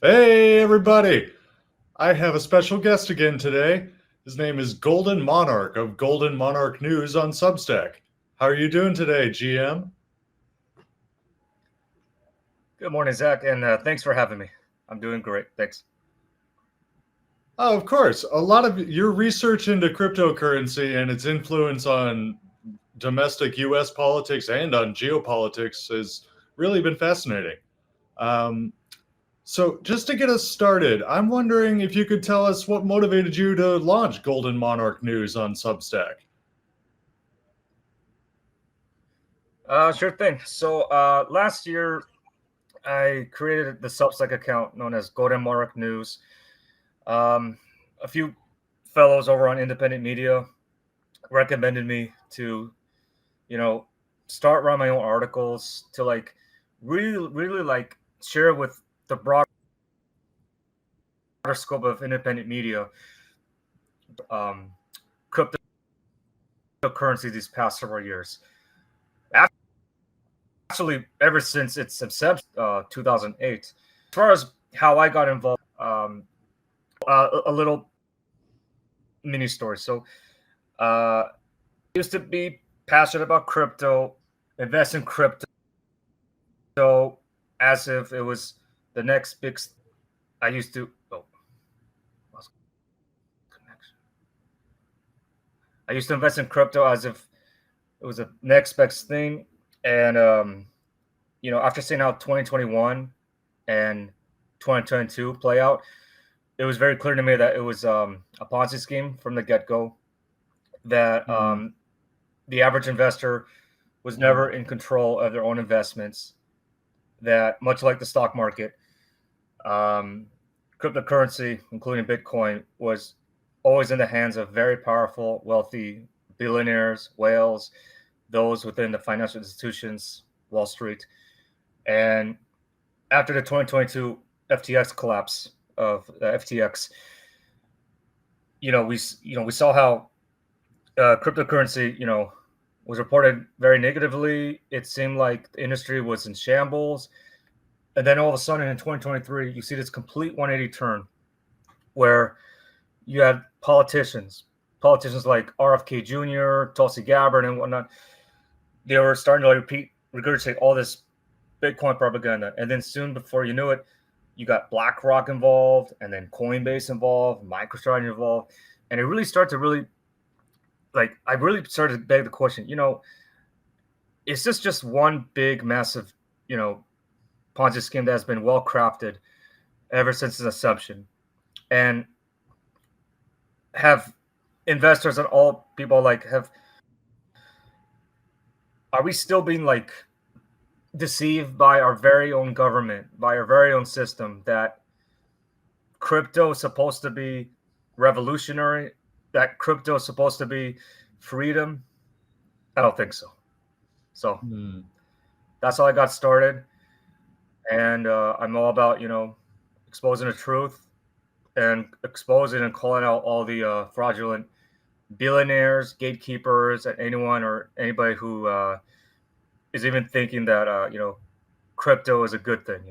Hey, everybody! I have a special guest again today. His name is Golden Monarch of Golden Monarch News on Substack. How are you doing today, GM? Good morning, Zach, and thanks for having me. I'm doing great. Thanks. Oh, of course. A lot of your research into cryptocurrency and its influence on domestic US politics and on geopolitics has really been fascinating. Um, so, just to get us started, I'm wondering if you could tell us what motivated you to launch Golden Monarch News on Substack. Sure thing. So last year, I created the Substack account known as Golden Monarch News. Um, a few fellows over on independent media recommended me to, you know, start writing my own articles to really share with the broader scope of independent media, um, cryptocurrency these past several years. Actually, ever since its inception, 2008. As far as how I got involved, a little mini story. So, I used to be passionate about crypto, invest in crypto as if it was the next big. I used to. Oh, lost connection. I used to invest in crypto as if it was the next best thing, and after seeing how 2021 and 2022 play out, it was very clear to me that it was a Ponzi scheme from the get go. That the average investor was never in control of their own investments. That much like the stock market, cryptocurrency, including Bitcoin, was always in the hands of very powerful, wealthy billionaires, whales, those within the financial institutions, Wall Street. And after the 2022 FTX collapse of FTX, we saw how cryptocurrency, was reported very negatively. It seemed like the industry was in shambles. And then all of a sudden in 2023, you see this complete 180 turn where you had politicians like RFK Jr., Tulsi Gabbard, and whatnot. They were starting to regurgitate all this Bitcoin propaganda. And then soon before you knew it, you got BlackRock involved, and then Coinbase involved, MicroStrategy involved. And it really started to I really started to beg the question, is this just one big, massive, Ponzi scheme that has been well crafted ever since its inception? And have investors and all people are we still being deceived by our very own government, by our very own system, that crypto is supposed to be revolutionary, that crypto is supposed to be freedom? I don't think so. So that's how I got started. And I'm all about, exposing the truth and exposing and calling out all the fraudulent billionaires, gatekeepers, and anyone or anybody who is even thinking that, crypto is a good thing,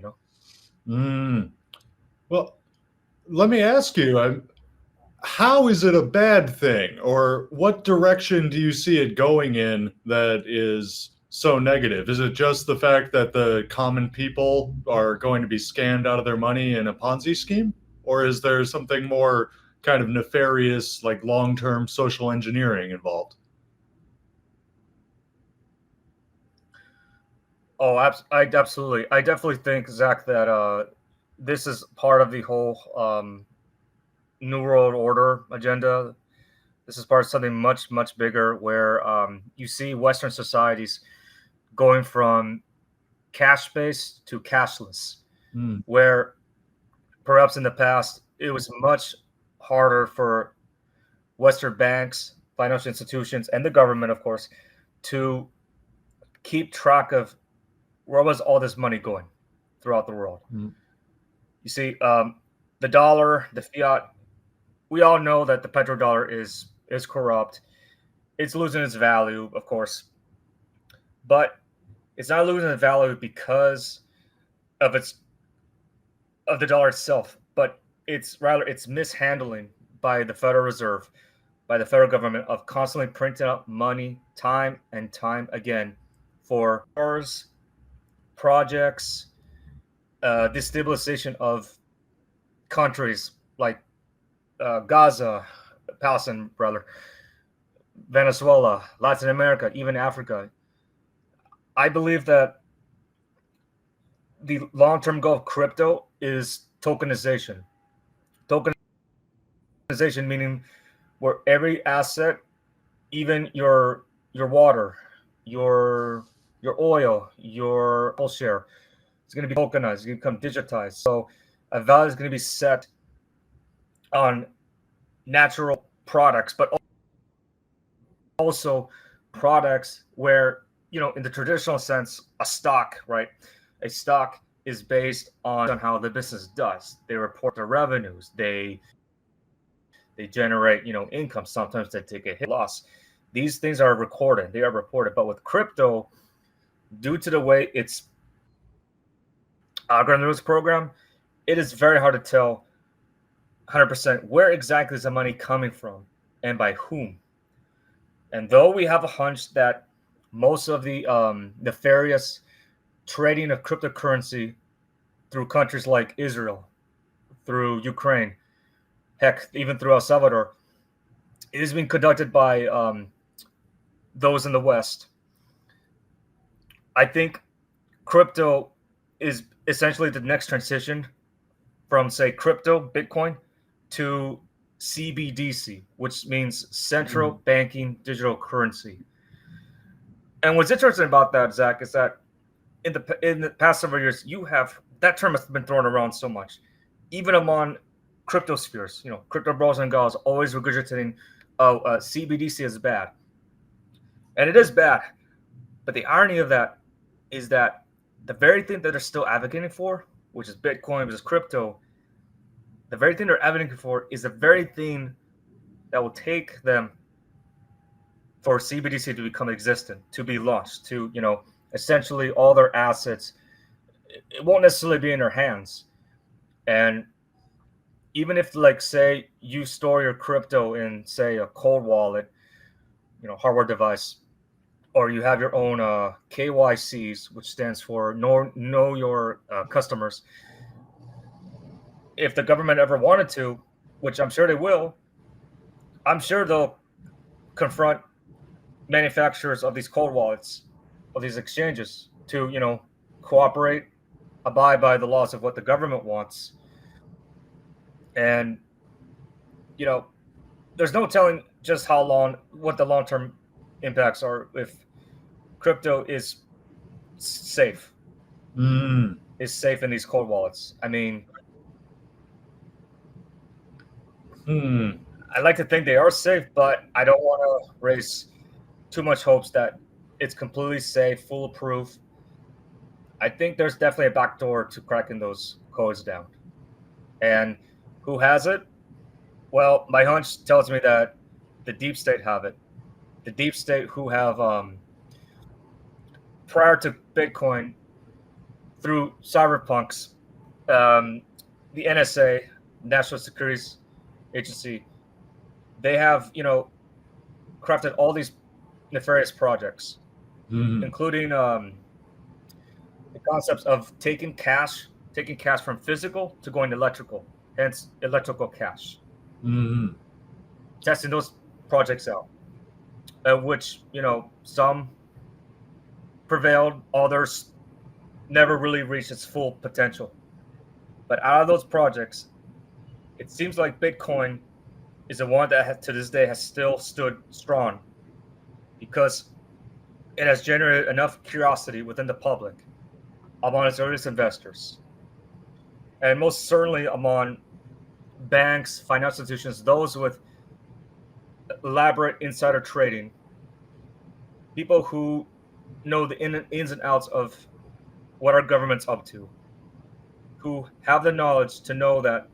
Well, let me ask you, how is it a bad thing, or what direction do you see it going in that is so negative? Is it just the fact that the common people are going to be scammed out of their money in a Ponzi scheme? Or is there something more kind of nefarious, like long-term social engineering involved? Oh, absolutely. I definitely think, Zach, that this is part of the whole New World Order agenda. This is part of something much, much bigger where you see Western societies going from cash-based to cashless, where perhaps in the past it was much harder for Western banks, financial institutions, and the government, of course, to keep track of where was all this money going throughout the world. You see, the dollar, the fiat, we all know that the petrodollar is corrupt. It's losing its value, of course, but it's not losing its value because of its of the dollar itself, but it's rather it's mishandling by the Federal Reserve, by the federal government of constantly printing out money time and time again for wars, projects, destabilization of countries like Gaza, Palestine, brother, Venezuela, Latin America, even Africa. I believe that the long-term goal of crypto is tokenization. Tokenization meaning where every asset, even your water, your oil, your whole share, is going to be tokenized. It's going to become digitized. So a value is going to be set on natural products, but also products where, in the traditional sense, a stock, right? A stock is based on how the business does. They report their revenues. They generate, income. Sometimes they take a hit loss. These things are recorded. They are reported. But with crypto, due to the way it's algorithms program, it is very hard to tell 100% where exactly is the money coming from and by whom. And though we have a hunch that most of the nefarious trading of cryptocurrency through countries like Israel, through Ukraine, heck, even through El Salvador, it is being conducted by those in the West. I think crypto is essentially the next transition from, say, crypto, Bitcoin, to CBDC, which means Central Banking Digital Currency. And what's interesting about that, Zach, is that in the past several years, that term has been thrown around so much, even among crypto spheres. Crypto bros and gals always regurgitating, CBDC is bad, and it is bad. But the irony of that is that the very thing that they're still advocating for, which is Bitcoin, which is crypto, the very thing they're advocating for is the very thing that will take them for CBDC to become existent, to be launched, to, essentially all their assets, it won't necessarily be in their hands. And even if, like, say, you store your crypto in, say, a cold wallet, hardware device, or you have your own KYCs, which stands for know your customers. If the government ever wanted to, which I'm sure they will, I'm sure they'll confront manufacturers of these cold wallets, of these exchanges, to, cooperate, abide by the laws of what the government wants. And, there's no telling just what the long-term impacts are if crypto is safe. Is safe in these cold wallets. I mean, I like to think they are safe, but I don't want to raise too much hopes that it's completely safe, foolproof. I think there's definitely a backdoor to cracking those codes down. And who has it? Well, my hunch tells me that the deep state have it. The deep state who have, prior to Bitcoin, through cyberpunks, the NSA, National Security Agency, they have, crafted all these nefarious projects, including the concepts of taking cash from physical to going electrical, hence electrical cash. Testing those projects out, which, some prevailed, others never really reached its full potential. But out of those projects, it seems like Bitcoin is the one that to this day has still stood strong, because it has generated enough curiosity within the public, among its earliest investors, and most certainly among banks, financial institutions, those with elaborate insider trading, people who know the ins and outs of what our government's up to, who have the knowledge to know that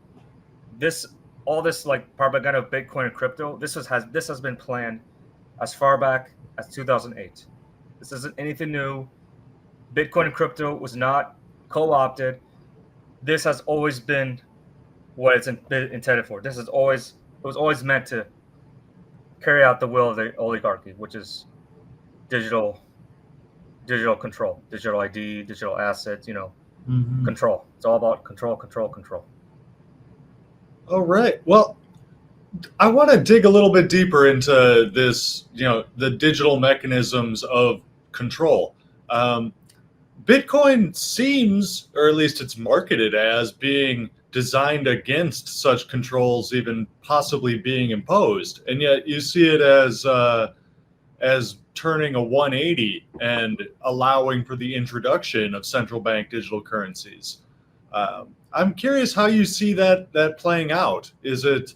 all this like propaganda of Bitcoin and crypto, this has been planned as far back as 2008. This isn't anything new. Bitcoin and crypto was not co-opted. this has always been what it's been intended for. It was always meant to carry out the will of the oligarchy, which is digital control, digital ID, digital assets, control. It's all about control, control, control. All right. Well, I want to dig a little bit deeper into this, the digital mechanisms of control. Bitcoin seems, or at least it's marketed as, being designed against such controls even possibly being imposed, and yet you see it as turning a 180 and allowing for the introduction of central bank digital currencies. I'm curious how you see that playing out. Is it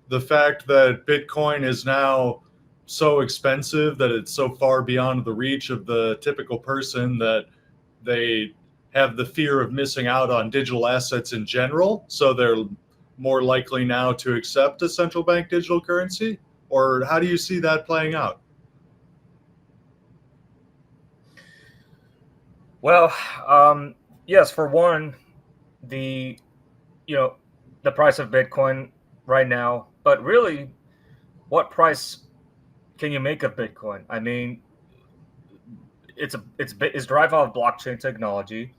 the fact that Bitcoin is now so expensive that it's so far beyond the reach of the typical person that they have the fear of missing out on digital assets in general, so they're more likely now to accept a central bank digital currency? Or how do you see that playing out? Well, yes, for one, the the price of Bitcoin right now, but really, what price can you make of Bitcoin? I mean, it's derived out of blockchain technology.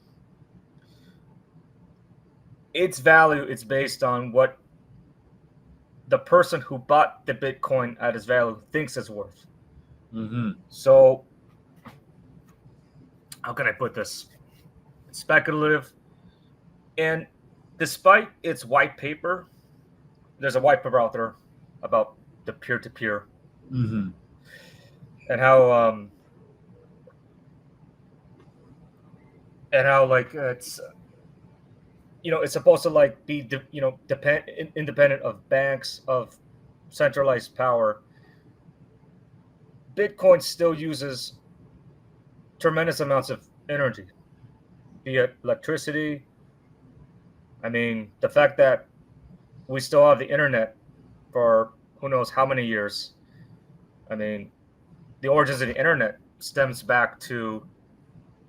Its value is based on what the person who bought the Bitcoin at its value thinks it's worth. Mm-hmm. So, how can I put this? It's speculative, and despite its white paper, there's a white paper out there about the peer-to-peer Mm-hmm. and how like it's it's supposed to like be independent of banks, of centralized power. Bitcoin still uses tremendous amounts of energy, be it electricity. I mean, the fact that we still have the internet for who knows how many years. I mean, the origins of the internet stems back to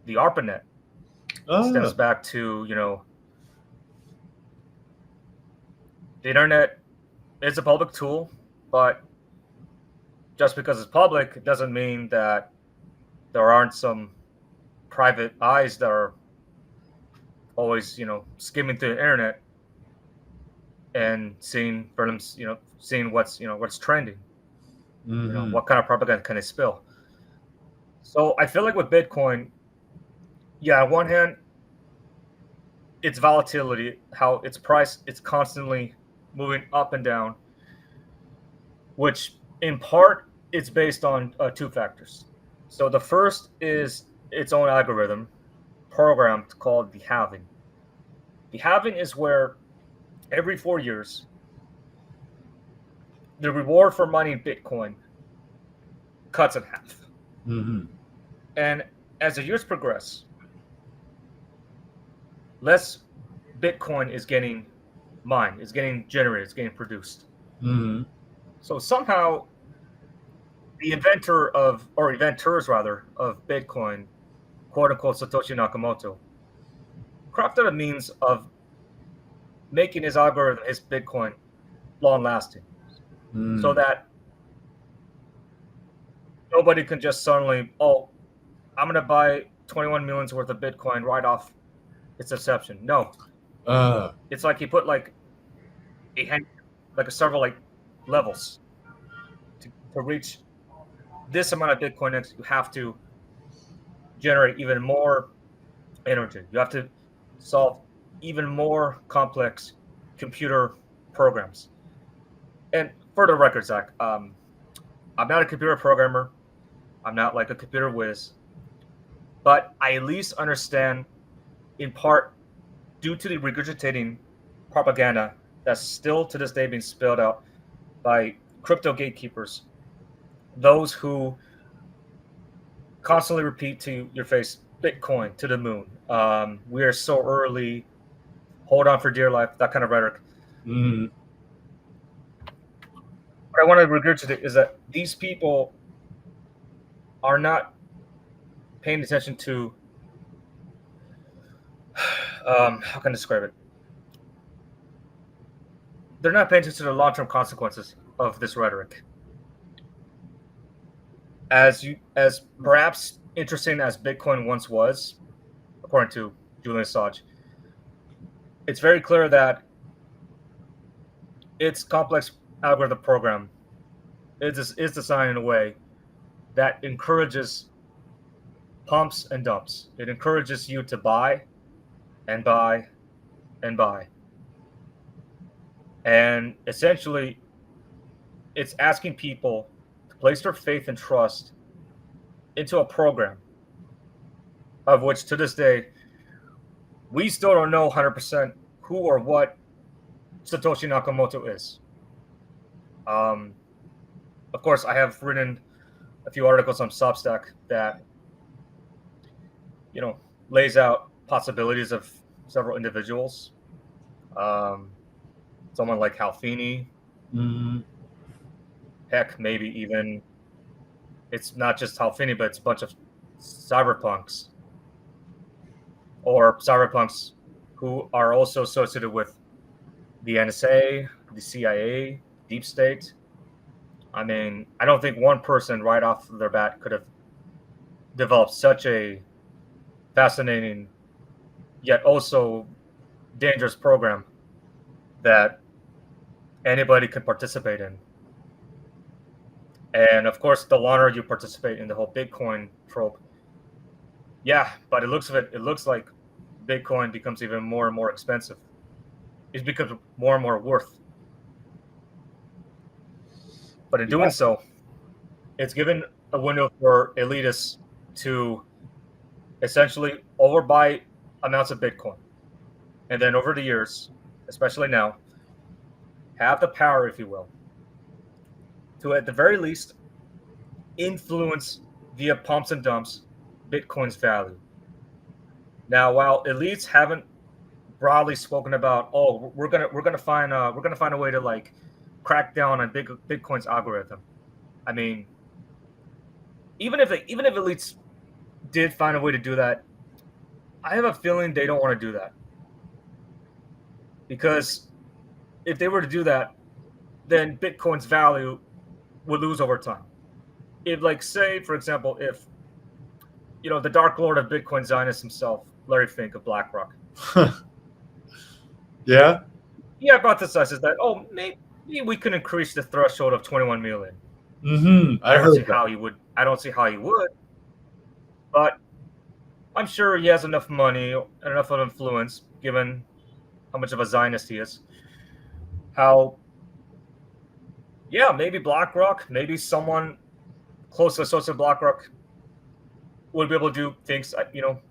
the ARPANET. Stems back to the internet is a public tool, but just because it's public, it doesn't mean that there aren't some private eyes that are always, skimming through the internet and seeing for them, seeing what's trending. Mm-hmm. What kind of propaganda can they spill? So I feel like with Bitcoin, yeah, on one hand, its volatility, how its price, it's constantly moving up and down, which in part it's based on two factors. So the first is its own algorithm programmed called the halving. The halving is where every 4 years, the reward for mining Bitcoin cuts in half. Mm-hmm. And as the years progress, less Bitcoin is getting mined, is getting generated, is getting produced. Mm-hmm. So somehow the inventors rather, of Bitcoin, quote unquote Satoshi Nakamoto, crafted a means of making his algorithm, his Bitcoin, long lasting, so that nobody can just suddenly, oh, I'm going to buy 21 millions worth of Bitcoin right off its inception. No, it's like he put like several like levels to reach this amount of Bitcoin. You have to generate even more energy. You have to solve even more complex computer programs. And for the record, Zach, I'm not a computer programmer. I'm not like a computer whiz, but I at least understand, in part, due to the regurgitating propaganda that's still to this day being spilled out by crypto gatekeepers, those who constantly repeat to your face, Bitcoin to the moon. We are so early. Hold on for dear life. That kind of rhetoric. Mm-hmm. What I want to regurgitate is that these people are not paying attention to how can I describe it? They're not paying attention to the long-term consequences of this rhetoric. As perhaps interesting as Bitcoin once was, according to Julian Assange, it's very clear that its complex algorithm program is designed in a way that encourages pumps and dumps. It encourages you to buy and buy and buy. And essentially, it's asking people to place their faith and trust into a program of which to this day, we still don't know 100% who or what Satoshi Nakamoto is. Of course, I have written a few articles on Substack that, lays out possibilities of several individuals. Someone like Hal Feeney. Heck, maybe even it's not just Hal Feeney, but it's a bunch of cyberpunks or cyberpunks who are also associated with the NSA, the CIA, Deep State. I mean, I don't think one person right off their bat could have developed such a fascinating yet also dangerous program that anybody can participate in. And of course, the longer you participate in the whole Bitcoin trope, yeah, but it looks like Bitcoin becomes even more and more expensive. It becomes more and more worth. But in doing so, it's given a window for elitists to essentially overbuy amounts of Bitcoin. And then over the years, especially now, have the power, if you will, to at the very least influence via pumps and dumps Bitcoin's value. Now, while elites haven't broadly spoken about, oh, we're gonna find a way to like crack down on Bitcoin's algorithm. I mean, even if elites did find a way to do that, I have a feeling they don't want to do that. Because if they were to do that, then Bitcoin's value would lose over time. If, like, say, for example, if the Dark Lord of Bitcoin Zionist himself, Larry Fink of BlackRock, yeah, he hypothesizes that maybe we can increase the threshold of 21 million. I don't see how he would. I don't see how he would, but I'm sure he has enough money and enough of influence, given how much of a Zionist he is. Maybe BlackRock, maybe someone closely associated with BlackRock would be able to do things,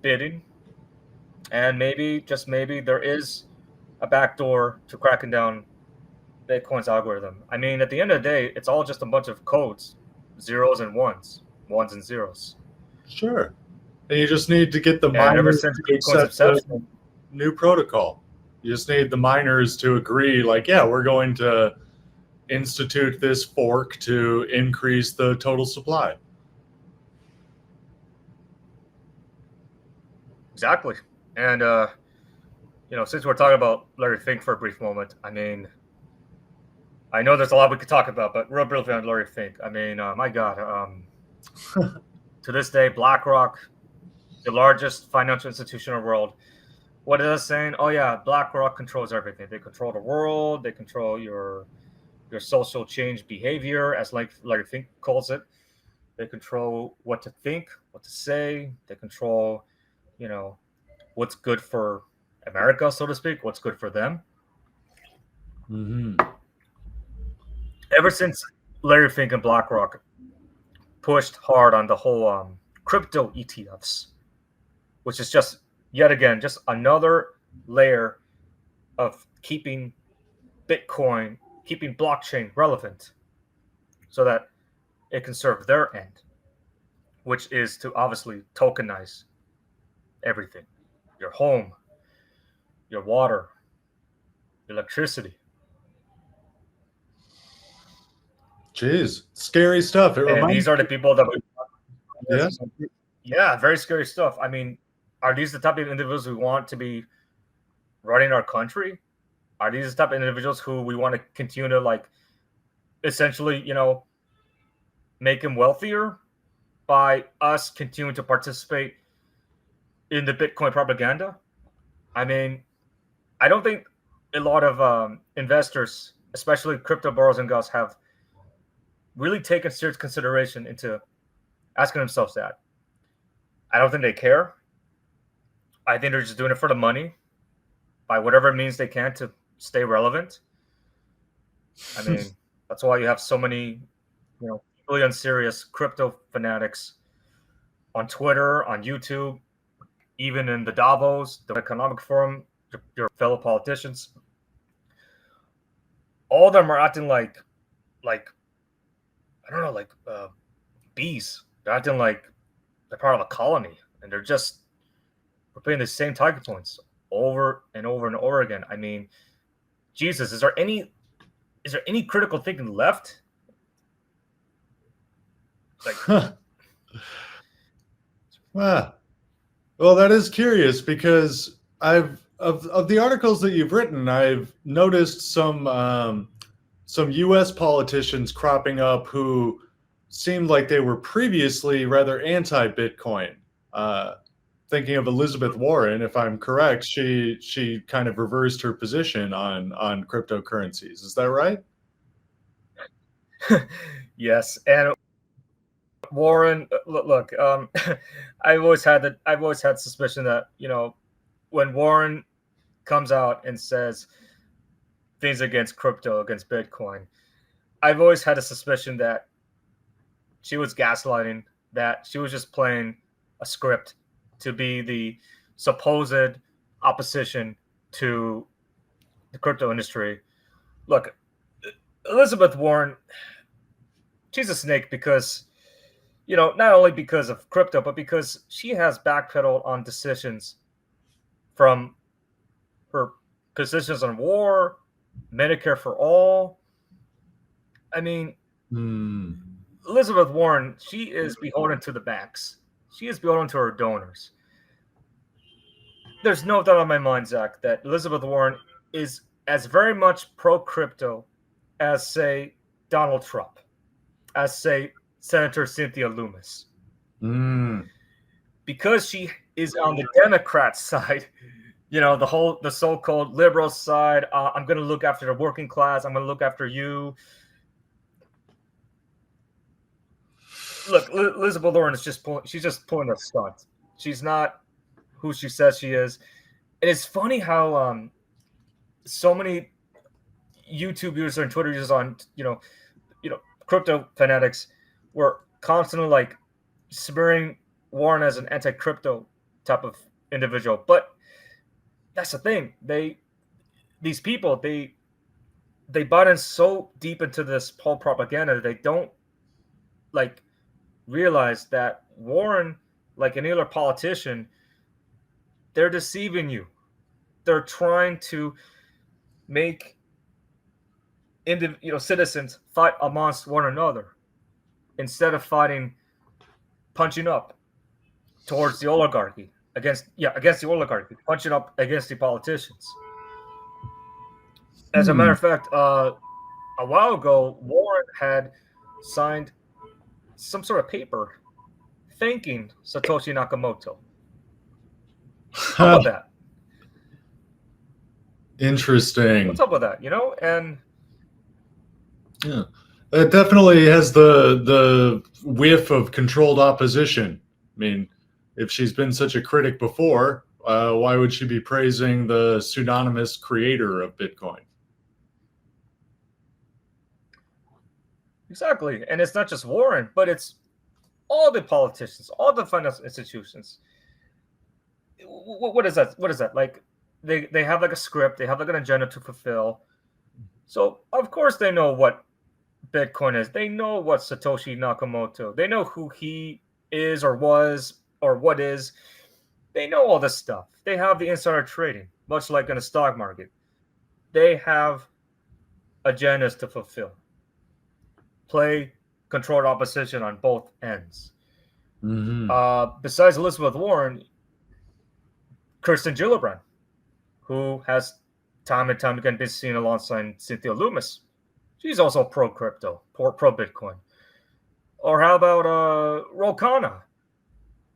bidding. And maybe, just maybe, there is a backdoor to cracking down Bitcoin's algorithm. I mean, at the end of the day, it's all just a bunch of codes, zeros and ones and zeros. Sure. And you just need to get the miners ever since to accept the new protocol. You just need the miners to agree, like, yeah, we're going to institute this fork to increase the total supply. Exactly. And, since we're talking about Larry Fink for a brief moment, I mean, I know there's a lot we could talk about, but real briefly on Larry Fink. I mean, my God, to this day, BlackRock, the largest financial institution in the world, what is it saying? Oh yeah, BlackRock controls everything. They control the world. They control your social change behavior, as like Larry Fink calls it. They control what to think, what to say. They control, what's good for America, so to speak, what's good for them. Ever since Larry Fink and BlackRock pushed hard on the whole crypto ETFs, which is just, yet again, just another layer of keeping Bitcoin, keeping blockchain relevant so that it can serve their end, which is to obviously tokenize everything. Your home, your water, electricity. Jeez, scary stuff. And these are the people that we... Yeah, very scary stuff. I mean, are these the type of individuals we want to be running our country? Are these the type of individuals who we want to continue to like essentially, make him wealthier by us continuing to participate in the Bitcoin propaganda? I mean, I don't think a lot of investors, especially crypto borrows and gus, have really taken serious consideration into asking themselves that. I don't think they care. I think they're just doing it for the money by whatever means they can to stay relevant. I mean, that's why you have so many, really unserious crypto fanatics on Twitter, on YouTube, even in the Davos, the Economic Forum, your fellow politicians. All of them are acting like I don't know, like bees. They're acting like they're part of a colony, and they're just repeating the same talking points over and over and over again. I mean, Jesus, is there any critical thinking left? Like, well, that is curious because of the articles that you've written, I've noticed some U.S. politicians cropping up who seemed like they were previously rather anti-Bitcoin. Thinking of Elizabeth Warren, if I'm correct, she kind of reversed her position on cryptocurrencies. Is that right? Yes, and Warren, look, I've always had suspicion that when Warren comes out and says things against crypto, against Bitcoin, I've always had a suspicion that she was gaslighting, that she was just playing a script to be the supposed opposition to the crypto industry. Look, Elizabeth Warren, she's a snake because, not only because of crypto, but because she has backpedaled on decisions from her positions on war, Medicare for all. I mean, Elizabeth Warren, she is beholden to the banks. She is beholden to her donors. There's no doubt in my mind, Zach, that Elizabeth Warren is as very much pro-crypto as, say, Donald Trump, as, say, Senator Cynthia Lummis. Because she is on the Democrat side, the so-called liberal side, I'm going to look after the working class, I'm going to look after you. Look, Elizabeth Warren is just pulling a stunt. She's not who she says she is. And it's funny how so many YouTube users and Twitter users on crypto fanatics were constantly like smearing Warren as an anti-crypto type of individual. But that's the thing. These people bought in so deep into this whole propaganda that they don't like realize that Warren, like any other politician, they're deceiving you. They're trying to make citizens fight amongst one another instead of punching up towards the oligarchy, against the oligarchy, punching up against the politicians. As a matter of fact, a while ago, Warren had signed some sort of paper thanking Satoshi Nakamoto. How about that? Interesting. What's up with that? And yeah, it definitely has the whiff of controlled opposition. I mean, if she's been such a critic before, why would she be praising the pseudonymous creator of Bitcoin? Exactly. And it's not just Warren, but it's all the politicians, all the financial institutions. What is that? What is that? Like they have like a script, they have like an agenda to fulfill. So of course they know what Bitcoin is. They know what Satoshi Nakamoto. They know who he is or was or what is. They know all this stuff. They have the insider trading, much like in the stock market. They have agendas to fulfill. Play controlled opposition on both ends. Mm-hmm. Besides Elizabeth Warren, Kirsten Gillibrand, who has time and time again been seen alongside Cynthia Loomis. She's also pro crypto, pro Bitcoin. Or how about Ro Khanna?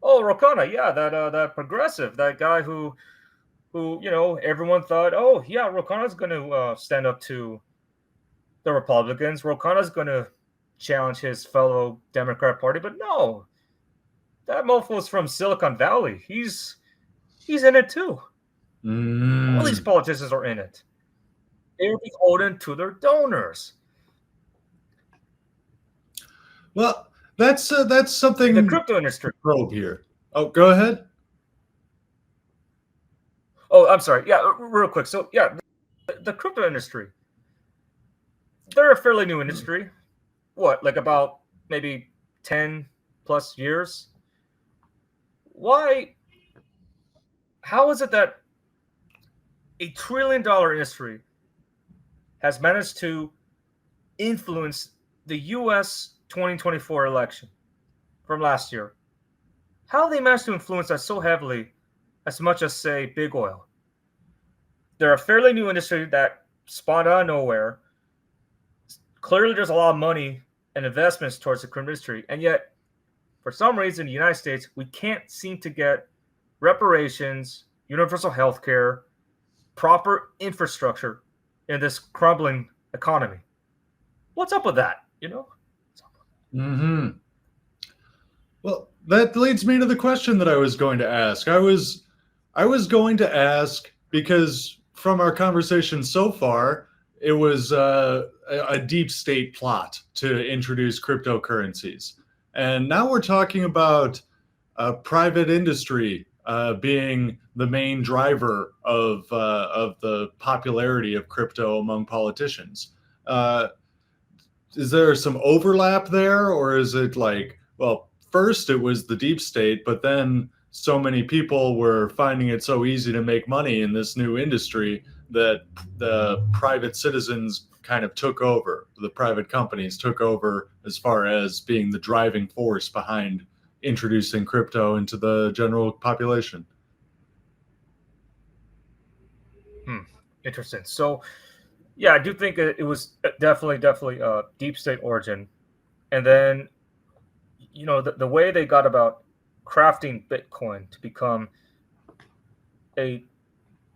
Oh, Ro Khanna, yeah, that progressive, that guy who everyone thought, oh yeah, Ro Khanna's going to stand up to the Republicans. Ro Khanna's going to challenge his fellow Democrat Party, but no, that mofo is from Silicon Valley. He's in it too. All these politicians are in it. They're beholden to their donors. Well, that's something The crypto industry. probe here. Oh, go ahead. Oh, I'm sorry. Yeah, real quick. So yeah, the crypto industry. They're a fairly new industry. What, like about maybe 10 plus years? Why? How is it that $1 trillion industry has managed to influence the U.S. 2024 election from last year? How they managed to influence that so heavily, as much as, say, big oil? They're a fairly new industry that spawned out of nowhere. Clearly, there's a lot of money and investments towards the crypto industry, and yet, for some reason, in the United States, we can't seem to get reparations, universal health care, proper infrastructure in this crumbling economy. What's up with that? Mm-hmm. Well, that leads me to the question that I was going to ask. I was going to ask because from our conversation so far, it was a deep state plot to introduce cryptocurrencies, and now we're talking about private industry being the main driver of the popularity of crypto among politicians. Uh, is there some overlap there, or is it like, well, first it was the deep state, but then so many people were finding it so easy to make money in this new industry that the private citizens kind of took over, the private companies took over as far as being the driving force behind introducing crypto into the general population? Interesting. So, yeah, I do think it was definitely deep state origin. And then, the way they got about crafting Bitcoin to become a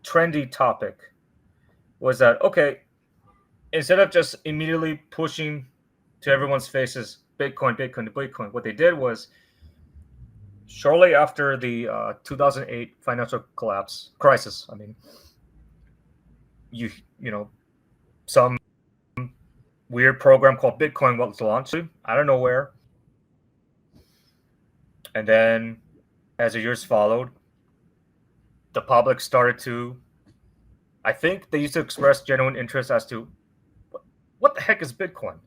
trendy topic was that, okay, instead of just immediately pushing to everyone's faces Bitcoin, what they did was shortly after the 2008 financial crisis. I mean, some weird program called Bitcoin was launched out of nowhere, and then as the years followed, the public started to, I think they used to express genuine interest as to what the heck is Bitcoin?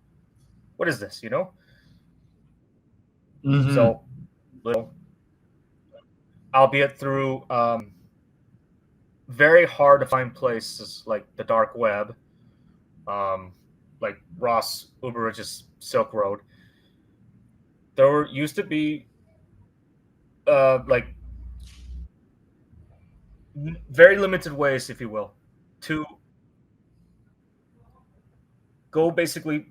What is this? Mm-hmm. So, albeit through very hard to find places like the dark web, like Ross Ulbrich's Silk Road, there used to be like very limited ways, if you will, to go basically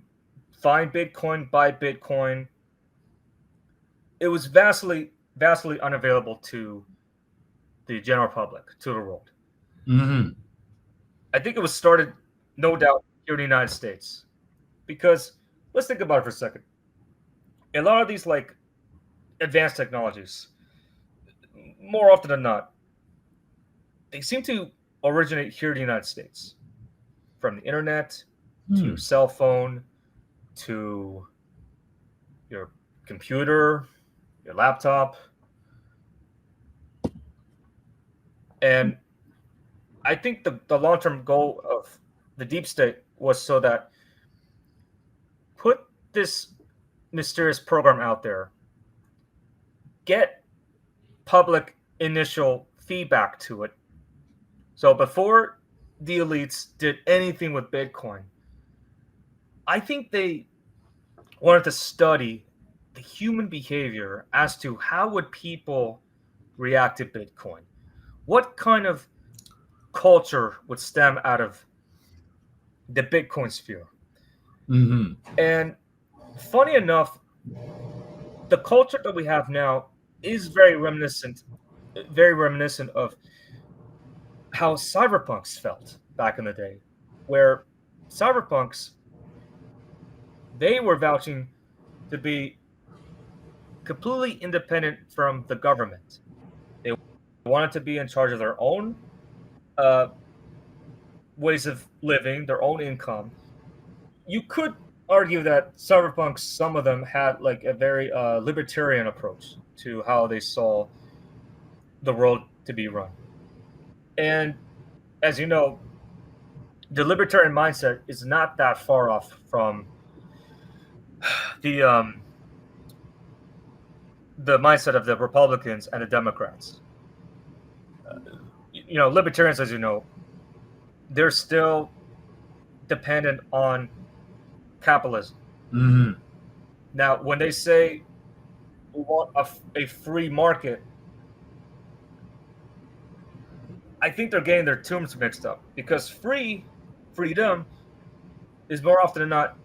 find Bitcoin, buy Bitcoin. It was vastly unavailable to the general public, to the world. Mm-hmm. I think it was started, no doubt, here in the United States. Because let's think about it for a second. A lot of these like advanced technologies, more often than not, they seem to originate here in the United States. From the internet to your cell phone to your computer, your laptop. And I think the long-term goal of the deep state was so that put this mysterious program out there, get public initial feedback to it. So before the elites did anything with Bitcoin, I think they wanted to study the human behavior as to how would people react to Bitcoin. What kind of culture would stem out of the Bitcoin sphere. Mm-hmm. And funny enough, the culture that we have now is very reminiscent of how cyberpunks felt back in the day, where cyberpunks, they were vouching to be completely independent from the government. They wanted to be in charge of their own uh, ways of living, their own income. You could argue that cyberpunks, some of them had like a very libertarian approach to how they saw the world to be run. And as you know, the libertarian mindset is not that far off from the um, the mindset of the Republicans and the Democrats. Libertarians, as you know, they're still dependent on capitalism. Mm-hmm. Now, when they say we want a free market, I think they're getting their terms mixed up because freedom is more often than not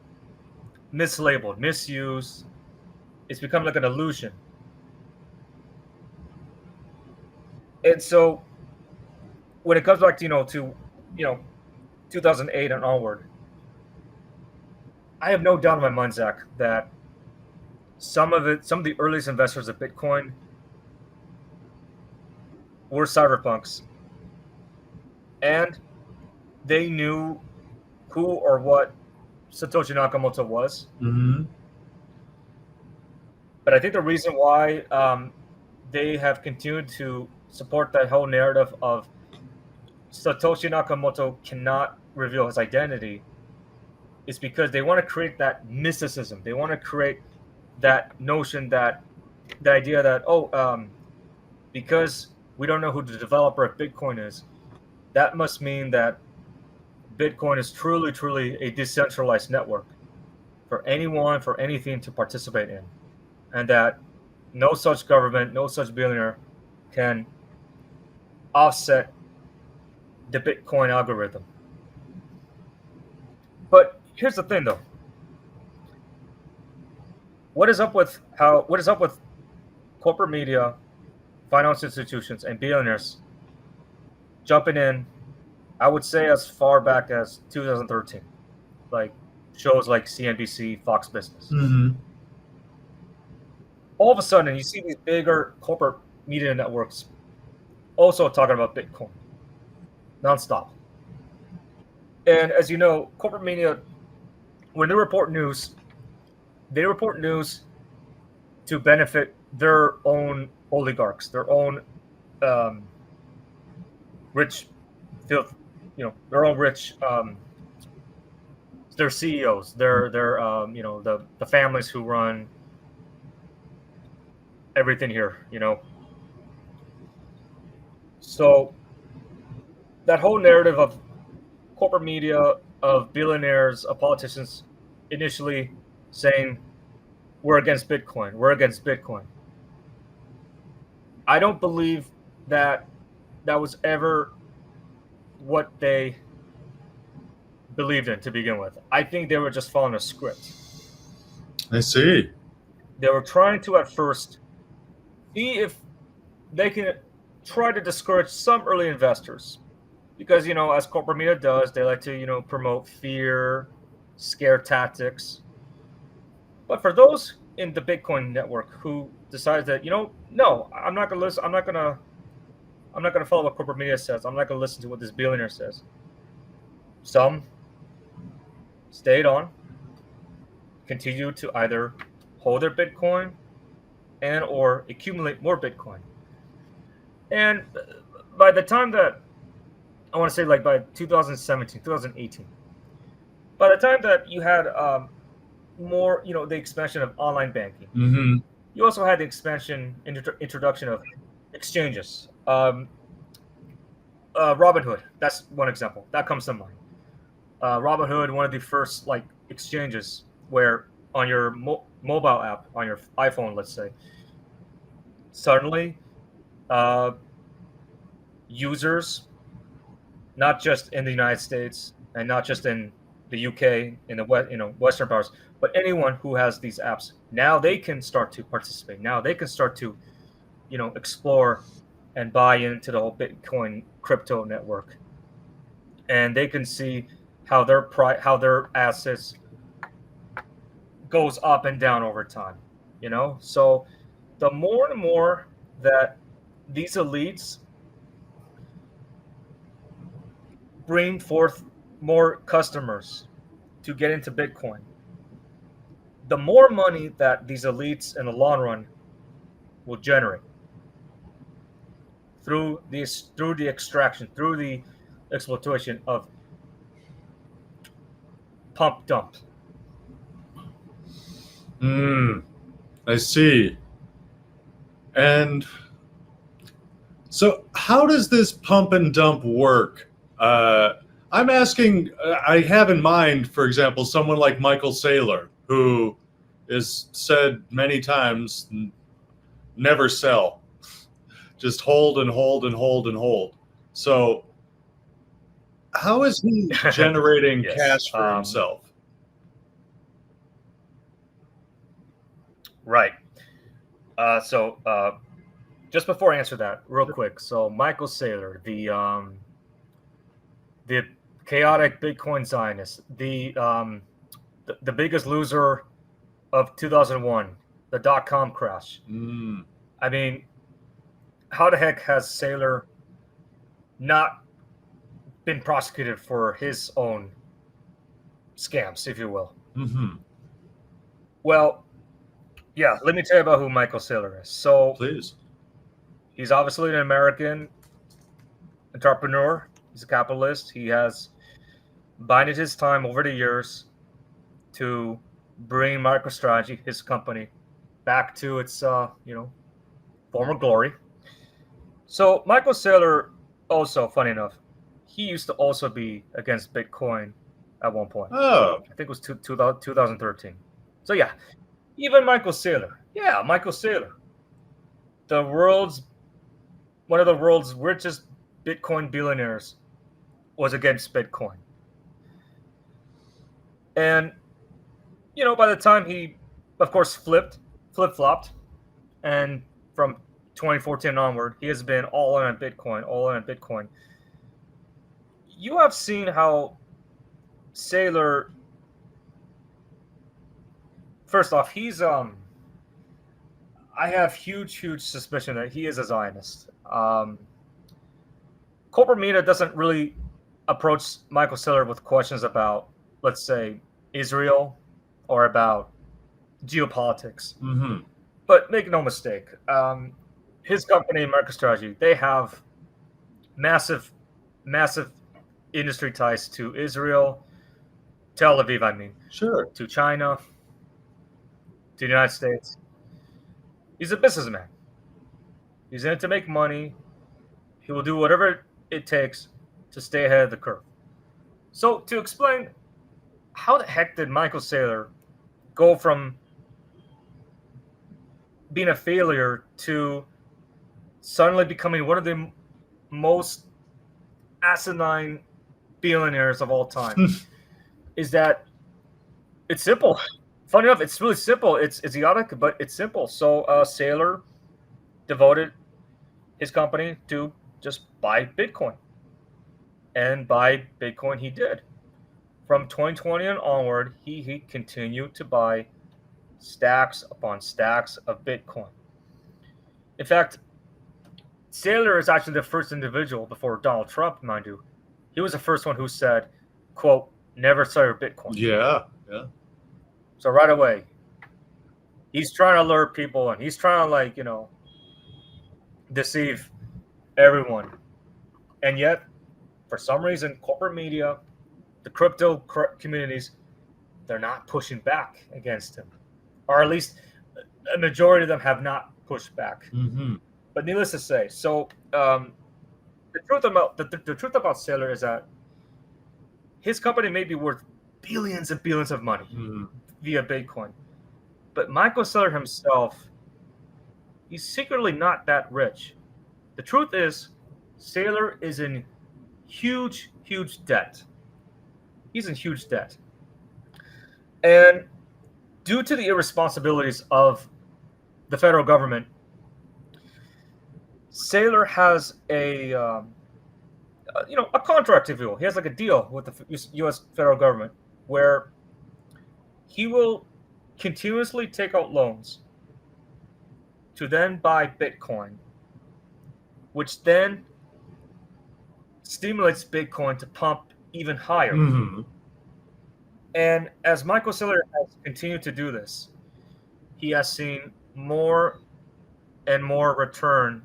mislabeled, misused. It's become like an illusion. And so when it comes back to 2008 and onward, I have no doubt in my mind, Zach, that some of the earliest investors of Bitcoin were cyberpunks, and they knew who or what Satoshi Nakamoto was. Mm-hmm. But I think the reason why they have continued to support that whole narrative of Satoshi Nakamoto cannot reveal his identity is because they want to create that mysticism. They want to create that notion, that the idea that because we don't know who the developer of Bitcoin is, that must mean that Bitcoin is truly, truly a decentralized network for anyone, for anything to participate in, and that no such government, no such billionaire can offset the Bitcoin algorithm. But here's the thing, though. What is up with corporate media, financial institutions, and billionaires jumping in? I would say as far back as 2013, like shows like CNBC, Fox Business. Mm-hmm. All of a sudden, you see these bigger corporate media networks also talking about Bitcoin nonstop. And as you know, corporate media, when they report news to benefit their own oligarchs, their own um, rich, their own rich, their CEOs, their the families who run everything here. So that whole narrative of corporate media, of billionaires, of politicians, initially saying we're against Bitcoin, we're against Bitcoin. I don't believe that that was ever what they believed in to begin with. I think they were just following a script. I see. They were trying to at first see if they can try to discourage some early investors. Because, as corporate media does, they like to, promote fear, scare tactics. But for those in the Bitcoin network who decide that, no, I'm not going to listen. I'm not going to follow what corporate media says. I'm not going to listen to what this billionaire says. Some stayed on, continued to either hold their Bitcoin and or accumulate more Bitcoin. And by the time that I want to say, like by 2017, 2018, by the time that you had more, the expansion of online banking, Mm-hmm. you also had the introduction of exchanges. Robinhood, that's one example that comes to mind. Robinhood, one of the first like exchanges where on your mobile app, on your iPhone, let's say, suddenly users not just in the United States and not just in the UK, in the Western powers, but anyone who has these apps. Now they can start to participate. Now they can start to, explore and buy into the whole Bitcoin crypto network, and they can see how how their assets goes up and down over time. So the more and more that these elites bring forth more customers to get into Bitcoin, the more money that these elites in the long run will generate through the extraction, through the exploitation of pump dump. I see. And so, how does this pump and dump work? I'm asking, I have in mind, for example, someone like Michael Saylor, who is said many times, never sell, just hold and hold and hold and hold. So, how is he generating Yes. cash for himself? Right. So just before I answer that, real quick. So Michael Saylor, the chaotic Bitcoin Zionist, the biggest loser of 2001, the .com crash. I mean, how the heck has Saylor not been prosecuted for his own scams, if you will? Well, yeah, let me tell you about who Michael Saylor is. So, please, he's obviously an American entrepreneur. He's a capitalist. He has bided his time over the years to bring MicroStrategy, his company, back to its former glory. So Michael Saylor, also funny enough, he used to also be against Bitcoin at one point. Oh, I think it was 2013. So yeah, even Michael Saylor, one of the world's richest Bitcoin billionaires, was against Bitcoin. And by the time he, of course, flip-flopped, and from 2014 onward, he has been all in on Bitcoin. You have seen how Saylor, first off, he's I have huge suspicion that he is a Zionist. Corporate media doesn't really approach Michael Saylor with questions about, let's say, Israel or about geopolitics. But make no mistake, his company, MicroStrategy, they have massive industry ties to Israel, Tel Aviv, sure, to China, to the United States. He's a businessman. He's in it to make money. He will do whatever it takes to stay ahead of the curve. So to explain, how the heck did Michael Saylor go from being a failure to suddenly becoming one of the most asinine billionaires of all time? Is that it's simple. Funny enough, it's really simple. It's idiotic, but it's simple. So Saylor devoted his company to just buy Bitcoin. And buy Bitcoin he did. From 2020 and onward, he continued to buy stacks upon stacks of Bitcoin. In fact, Saylor is actually the first individual before Donald Trump, mind you. He was the first one who said, quote, never sell your Bitcoin. Yeah. So right away, he's trying to lure people and he's trying to, deceive everyone. And yet, for some reason, corporate media, the crypto communities, they're not pushing back against him. Or at least a majority of them have not pushed back. But needless to say, so the truth about Saylor is that his company may be worth billions and billions of money via Bitcoin. But Michael Saylor himself, he's secretly not that rich. The truth is, Saylor is in huge debt. He's in huge debt. And due to the irresponsibilities of the federal government, Saylor has a contract, if you will. He has like a deal with the U.S. federal government where he will continuously take out loans to then buy Bitcoin, which then stimulates Bitcoin to pump even higher. Mm-hmm. And as Michael Saylor has continued to do this, he has seen more and more return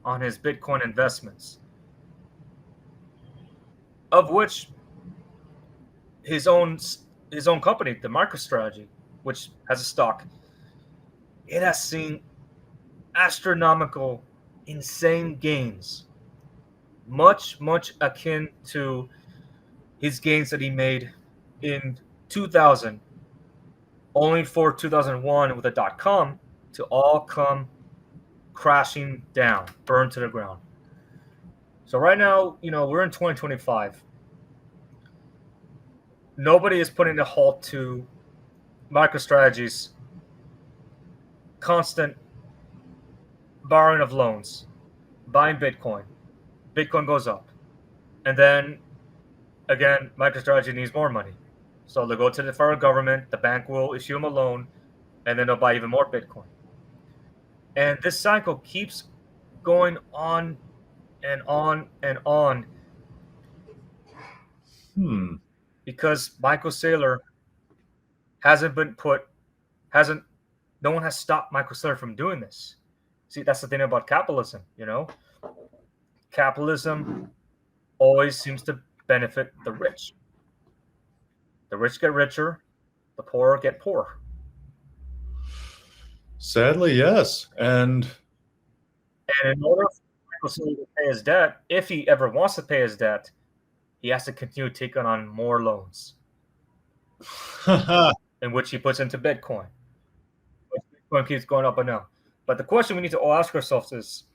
on his Bitcoin investments, of which his own company, the MicroStrategy, which has a stock, it has seen astronomical, insane gains, much akin to his gains that he made in 2000, only for 2001 with the .com to all come crashing down, burned to the ground. So right now, we're in 2025. Nobody is putting a halt to MicroStrategy's constant borrowing of loans, buying Bitcoin. Bitcoin goes up. And then, again, MicroStrategy needs more money. So they'll go to the federal government, the bank will issue them a loan, and then they'll buy even more Bitcoin. And this cycle keeps going on and on and on. Because Michael Saylor no one has stopped Michael Saylor from doing this. See, that's the thing about capitalism, Capitalism always seems to benefit the rich. The rich get richer, the poor get poorer. Sadly, yes. And in order for Michael Saylor to pay his debt, if he ever wants to pay his debt, he has to continue taking on more loans, in which he puts into Bitcoin. Bitcoin keeps going up and down. But the question we need to all ask ourselves is,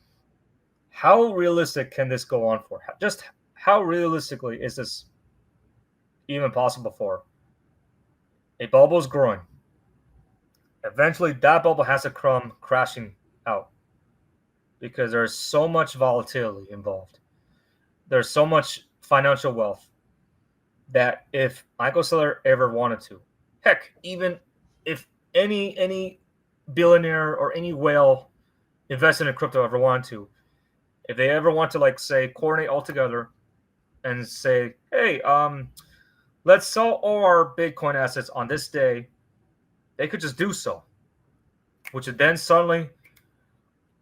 how realistic can this go on for? Just how realistically is this even possible for? A bubble is growing. Eventually, that bubble has to come crashing out because there's so much volatility involved. There's so much financial wealth that if Michael Saylor ever wanted to, heck, even if any billionaire or any whale invested in crypto ever wanted to, if they ever want to, say, coordinate all together and say, hey, let's sell all our Bitcoin assets on this day, they could just do so, which would then suddenly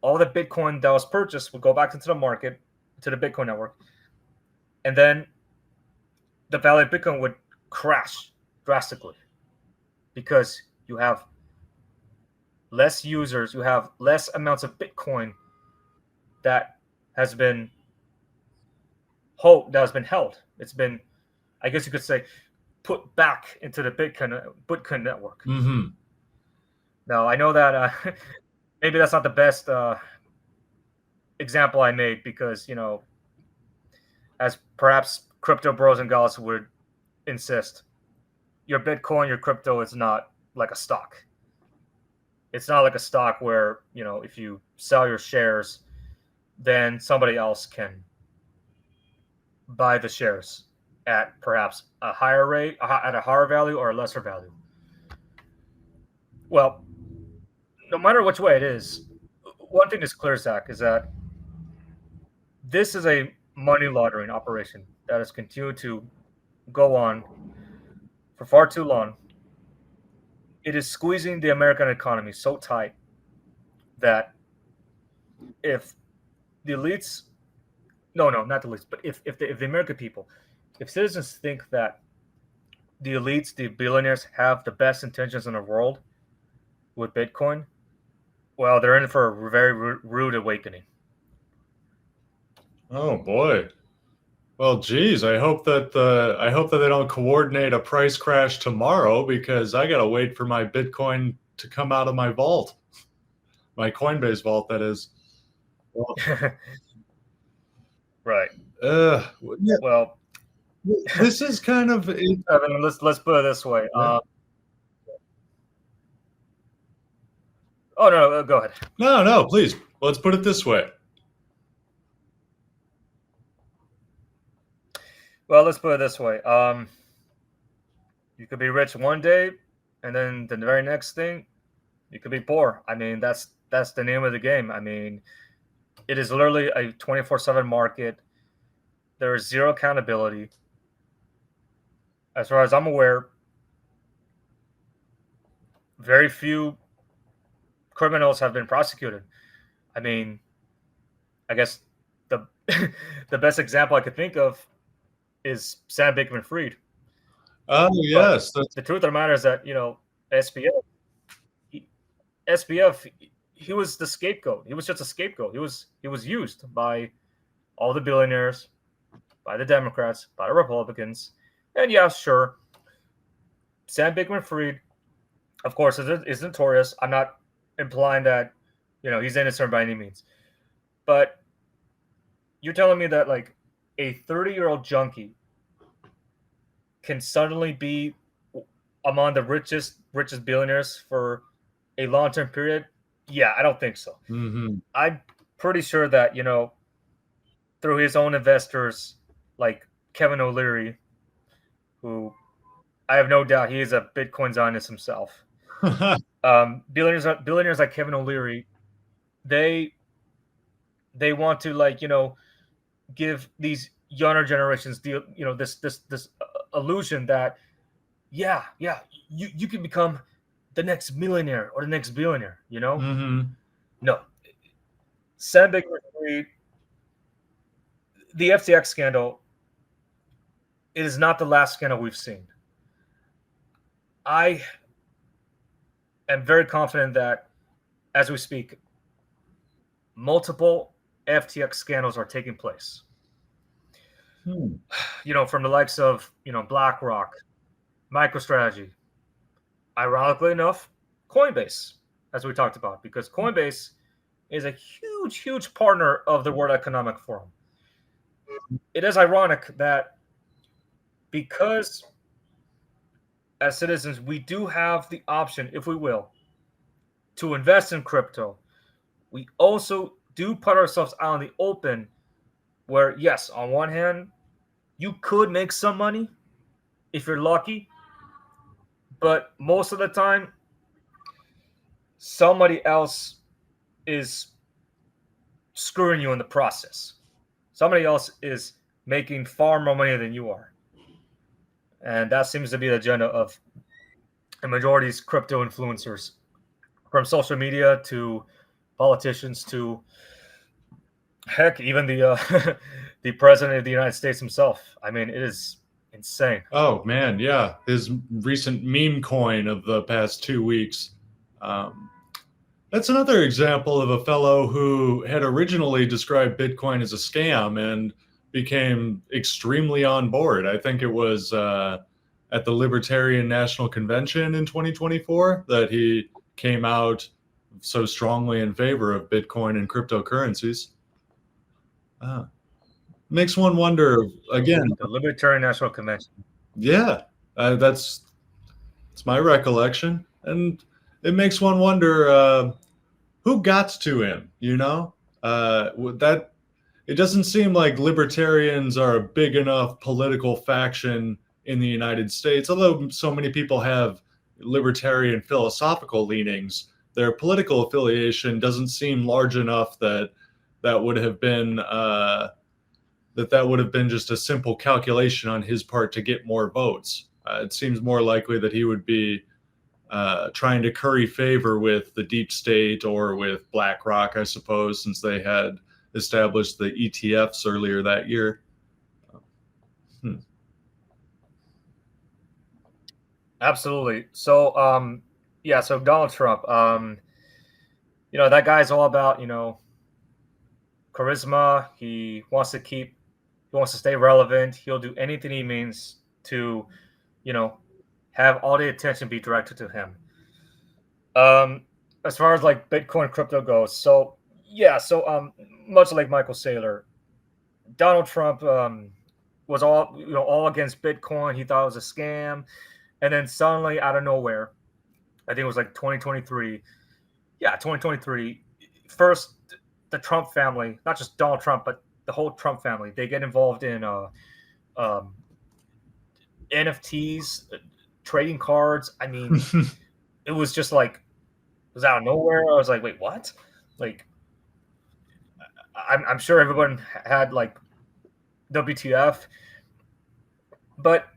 all the Bitcoin that was purchased would go back into the market, to the Bitcoin network, and then the value of Bitcoin would crash drastically because you have less users, you have less amounts of Bitcoin that has been held. It's been, I guess you could say, put back into the Bitcoin network. Mm-hmm. Now, I know that maybe that's not the best example I made because, as perhaps crypto bros and gals would insist, your Bitcoin, your crypto is not like a stock. It's not like a stock where, if you sell your shares, then somebody else can buy the shares at perhaps a higher rate, at a higher value or a lesser value. Well, no matter which way it is, one thing is clear, Zach, is that this is a money laundering operation that has continued to go on for far too long. It is squeezing the American economy so tight that if the elites, no, not the elites, but if the American people, if citizens think that the elites, the billionaires, have the best intentions in the world with Bitcoin, well, they're in for a very rude awakening. Oh boy. Well, geez, I hope that they don't coordinate a price crash tomorrow because I gotta wait for my Bitcoin to come out of my vault, my Coinbase vault, that is. Well, Right. Yeah, Well, this is kind of I mean, let's put it this way. yeah. Oh no, go ahead. No, please. Let's put it this way. Well, let's put it this way. You could be rich one day, and then the very next thing, you could be poor. I mean, that's the name of the game. I mean, it is literally a 24/7 market. There is zero accountability. As far as I'm aware, very few criminals have been prosecuted. I mean, I guess the the best example I could think of is Sam Bankman-Fried. Oh, But yes. That's, the truth of the matter is that SBF, SBF, he was the scapegoat. He was just a scapegoat. He was used by all the billionaires, by the Democrats, by the Republicans, and yeah, sure, Sam Bankman-Fried, of course, is notorious. I'm not implying that he's innocent by any means, but you're telling me that like a 30-year-old junkie can suddenly be among the richest billionaires for a long-term period? Yeah, I don't think so. mhm. I'm pretty sure that through his own investors like Kevin O'Leary, who I have no doubt he is a Bitcoin Zionist himself. Billionaires like Kevin O'Leary, they want to give these younger generations this illusion that you can become the next millionaire or the next billionaire. Mhm. No, Sam Bankman-Fried, the FTX scandal, it is not the last scandal we've seen. I am very confident that as we speak, multiple FTX scandals are taking place. Hmm. From the likes of BlackRock, MicroStrategy, ironically enough, Coinbase, as we talked about, because Coinbase is a huge partner of the World Economic Forum. It is ironic that because as citizens we do have the option, if we will, to invest in crypto, we also do put ourselves out in the open where, yes, on one hand, you could make some money if you're lucky, but most of the time, somebody else is screwing you in the process. Somebody else is making far more money than you are. And that seems to be the agenda of the majority's crypto influencers, from social media to politicians to heck, even the the president of the United States himself. I mean, it is insane. Oh man, yeah. His recent meme coin of the past 2 weeks. Um, that's another example of a fellow who had originally described Bitcoin as a scam and became extremely on board. I think it was at the Libertarian National Convention in 2024 that he came out so strongly in favor of Bitcoin and cryptocurrencies. Uh, makes one wonder again. The Libertarian National Convention. Yeah, that's my recollection, and it makes one wonder who got to him. That it doesn't seem like libertarians are a big enough political faction in the United States. Although so many people have libertarian philosophical leanings, their political affiliation doesn't seem large enough that that would have been that would have been just a simple calculation on his part to get more votes. It seems more likely that he would be trying to curry favor with the deep state or with BlackRock, I suppose, since they had established the ETFs earlier that year. Hmm. Absolutely. So, yeah. So Donald Trump, that guy's all about charisma. He wants to stay relevant. He'll do anything he means to, you know, have all the attention be directed to him. As far as like Bitcoin crypto goes, so yeah, so much like Michael Saylor, Donald Trump was all against Bitcoin. He thought it was a scam, and then suddenly out of nowhere, I think it was like 2023. Yeah, 2023. First, the Trump family, not just Donald Trump, but the whole Trump family, they get involved in um, NFTs, trading cards. I mean, it was just like it was out of nowhere. I was like, wait, what? Like, I'm sure everyone had like WTF, but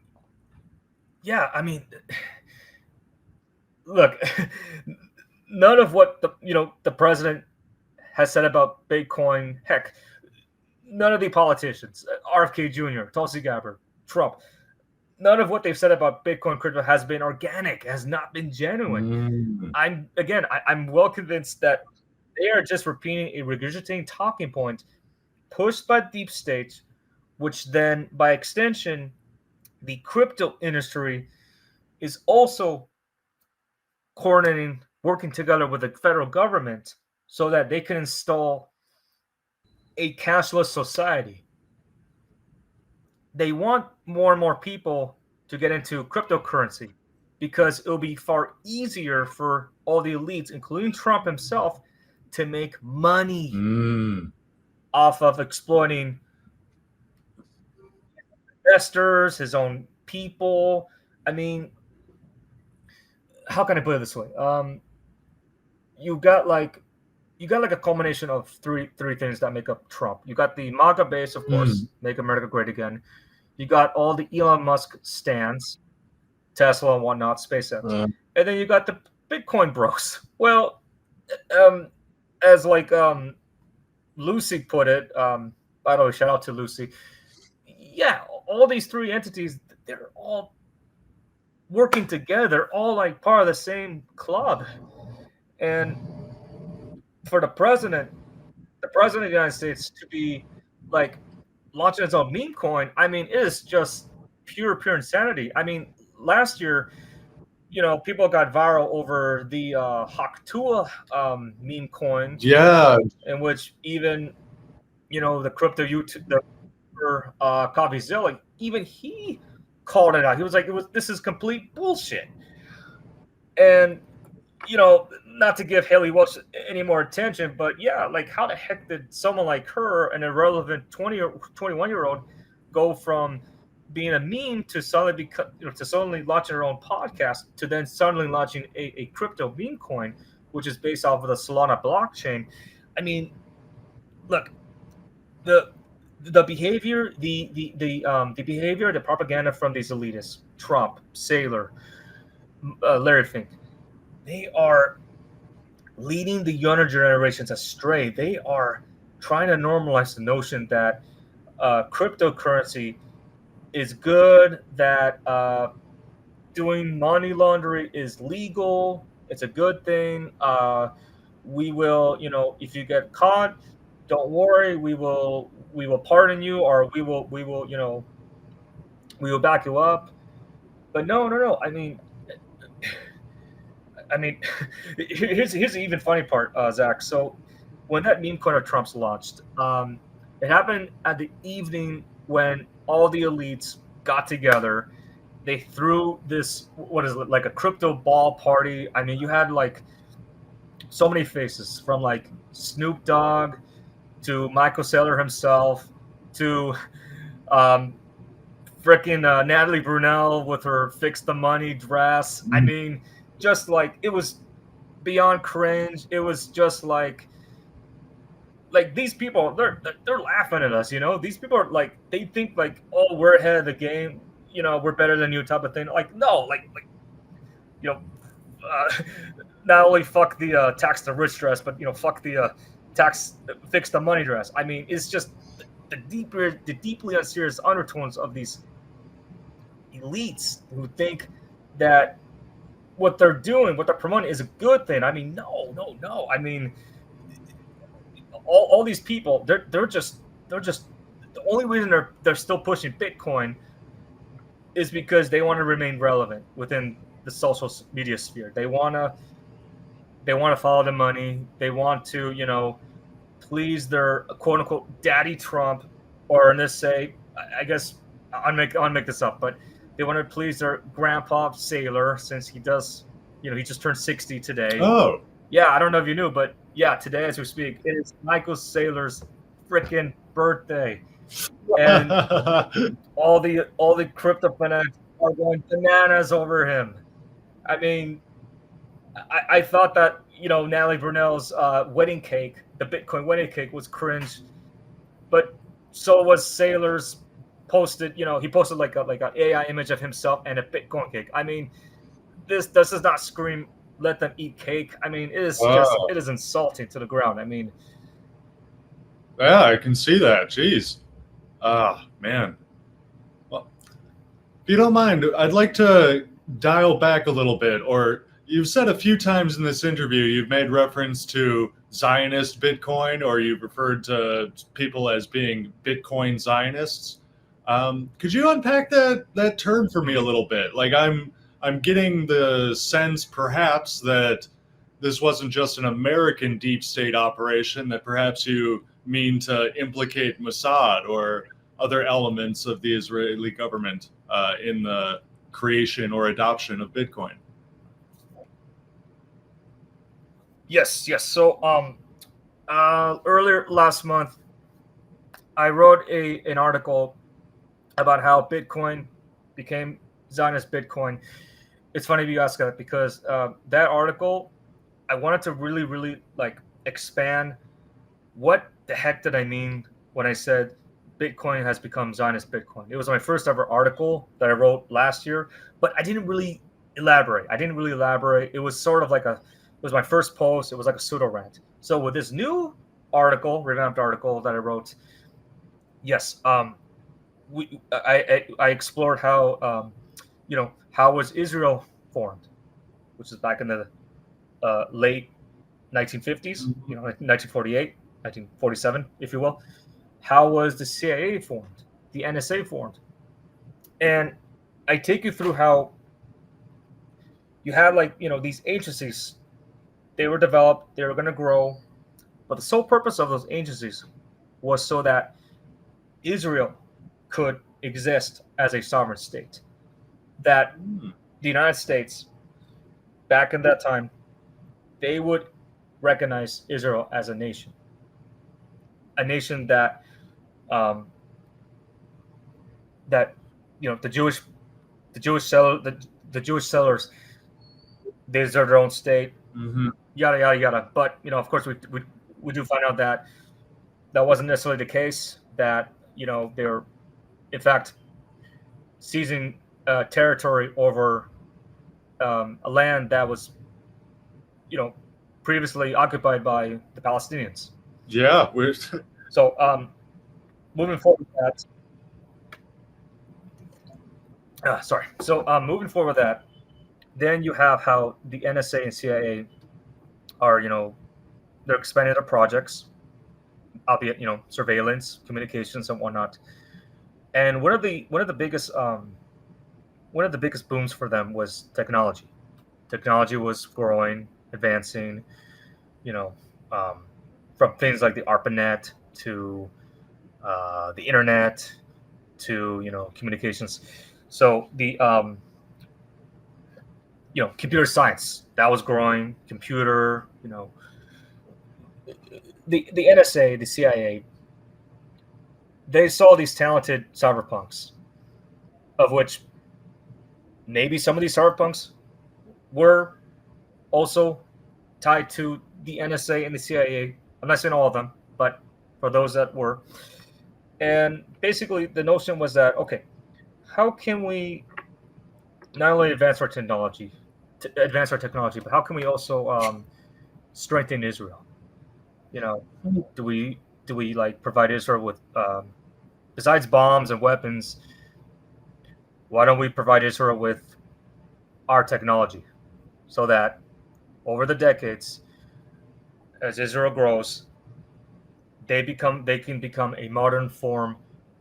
yeah, I mean, look, none of what the president has said about Bitcoin, heck, none of the politicians, RFK Jr., Tulsi Gabbard, Trump, none of what they've said about Bitcoin crypto has been organic, has not been genuine. Mm. I'm well convinced that they are just repeating a regurgitating talking point pushed by deep state, which then, by extension, the crypto industry is also coordinating, working together with the federal government so that they can install a cashless society. They want more and more people to get into cryptocurrency because it'll be far easier for all the elites, including Trump himself, to make money off of exploiting investors, his own people. I mean, how can I put it this way? You got like a culmination of three things that make up Trump. You got the MAGA base, of course, make America great again. You got all the Elon Musk stands, Tesla and whatnot, SpaceX, and then you got the Bitcoin bros. Well, as like Lucy put it, by the way, shout out to Lucy. Yeah, all these three entities, they're all working together, all like part of the same club. And for the president of the United States to be like launching his own meme coin, I mean, it is just pure insanity. I mean, last year, people got viral over the Haktua meme coin. Yeah. In which even, the crypto YouTube, CoffeeZilla, even he called it out. He was like, this is complete bullshit. And, not to give Haley Welch any more attention, but yeah, like how the heck did someone like her, an irrelevant 20 or 21-year-old, go from being a meme to suddenly to suddenly launching her own podcast to then suddenly launching a crypto meme coin, which is based off of the Solana blockchain? I mean, look, the behavior, the behavior, the propaganda from these elitists, Trump, Saylor, Larry Fink, they are leading the younger generations astray. They are trying to normalize the notion that cryptocurrency is good, that doing money laundering is legal, it's a good thing. We will, if you get caught, don't worry, we will pardon you, or we will we will back you up. But no. I mean, here's the even funny part, Zach. So when that meme coin of Trump's launched, it happened at the evening when all the elites got together. They threw this, what is it, like a crypto ball party. I mean, you had like so many faces, from like Snoop Dogg to Michael Saylor himself to freaking Natalie Brunell with her "Fix the Money" dress. I mean, just like, it was beyond cringe. It was just like these people, they're laughing at us. These people are like, they think like, oh, we're ahead of the game. We're better than you, type of thing. Like, no, not only fuck the tax the rich dress, but fuck the tax fix the money dress. I mean, it's just the deeply unserious undertones of these elites who think that what they're doing, what they're promoting, is a good thing. I mean, no. I mean, all these people, they're just the only reason they're still pushing Bitcoin is because they want to remain relevant within the social media sphere. They want to follow the money. They want to please their quote unquote daddy Trump, or in this say, I guess I'll make this up, but they want to please their grandpa Sailor since he does, he just turned 60 today. Oh. Yeah, I don't know if you knew, but yeah, today as we speak, it is Michael Saylor's freaking birthday, and all the crypto fanatics are going bananas over him. I mean, I thought that Natalie Brunell's wedding cake, the Bitcoin wedding cake, was cringe, but so was Sailor's posted. He posted like an AI image of himself and a Bitcoin cake. I mean, this does not scream let them eat cake. I mean, it is insulting to the ground. I mean, yeah, I can see that. Jeez. Ah, man. Well, if you don't mind, I'd like to dial back a little bit. Or you've said a few times in this interview, you've made reference to Zionist Bitcoin, or you've referred to people as being Bitcoin Zionists. Could you unpack that term for me a little bit? Like I'm getting the sense, perhaps, that this wasn't just an American deep state operation. That perhaps you mean to implicate Mossad or other elements of the Israeli government in the creation or adoption of Bitcoin. yes. So earlier last month, I wrote an article about how Bitcoin became Zionist Bitcoin. It's funny you ask that because that article, I wanted to really, really expand what the heck did I mean when I said Bitcoin has become Zionist Bitcoin. It was my first ever article that I wrote last year, but I didn't really elaborate. It was sort of it was my first post. It was like a pseudo rant. So with this new article, revamped article that I wrote, yes, I explored how how was Israel formed, which is back in the late 1950s, 1948, 1947, if you will. How was the CIA formed, the NSA formed? And I take you through how you had these agencies. They were developed, they were going to grow, but the sole purpose of those agencies was so that Israel could exist as a sovereign state. That the United States, back in that time, they would recognize Israel as a nation that that the Jewish sellers, they deserve their own state, yada yada yada. But of course, we do find out that that wasn't necessarily the case. That they're in fact seizing territory over a land that was previously occupied by the Palestinians. Yeah. So moving forward with that. Sorry. So moving forward with that, then you have how the NSA and CIA are, they're expanding their projects, albeit surveillance, communications, and whatnot. And one of the biggest booms for them was technology. Technology was growing, advancing. From things like the ARPANET to the internet to communications. So the computer science, that was growing. Computer, the NSA, the CIA, they saw these talented cyberpunks, of which maybe some of these cyberpunks were also tied to the NSA and the CIA. I'm not saying all of them, but for those that were. And basically the notion was that, okay, how can we not only advance our technology, but how can we also strengthen Israel? Do we provide Israel with besides bombs and weapons? Why don't we provide Israel with our technology so that over the decades, as Israel grows, they can become a modern form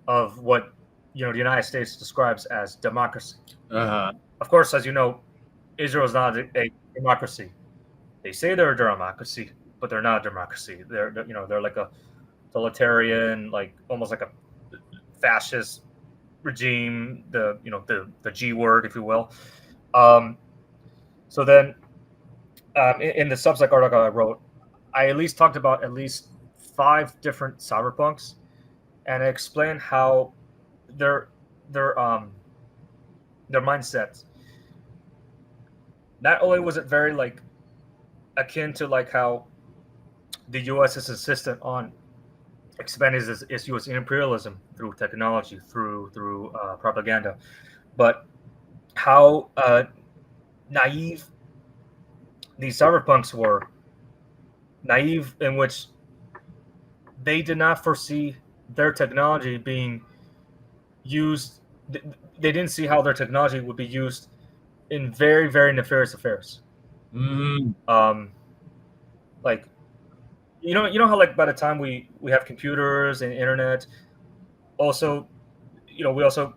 of what the United States describes as democracy. Of course, as you know, Israel is not a democracy. They say they're a democracy, but they're not a democracy. They're like a totalitarian, like almost like fascist regime, the G word, if you will. So then, in the Substack article I wrote, I at least talked about at least 5 different cyberpunks, and I explained how their their mindsets. Not only was it very like akin to like how the U.S. is insistent on expanding its U.S. imperialism through technology, through propaganda, but how naive these cyberpunks were. Naive in which they did not foresee their technology being used. They didn't see how their technology would be used in very, very nefarious affairs. Like you know how like by the time we have computers and internet, also we also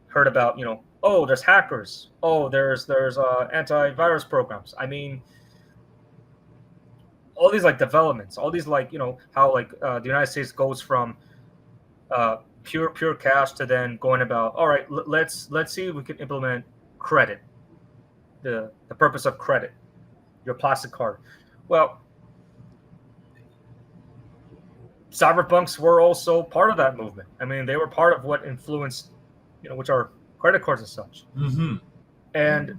heard about oh, there's hackers, oh, there's antivirus programs. I mean, all these like developments, all these like how like the United States goes from pure cash to then going about, all right, let's see if we can implement credit, the purpose of credit, your plastic card. Well, cyberpunks were also part of that movement. I mean, they were part of what influenced which are credit cards and such. And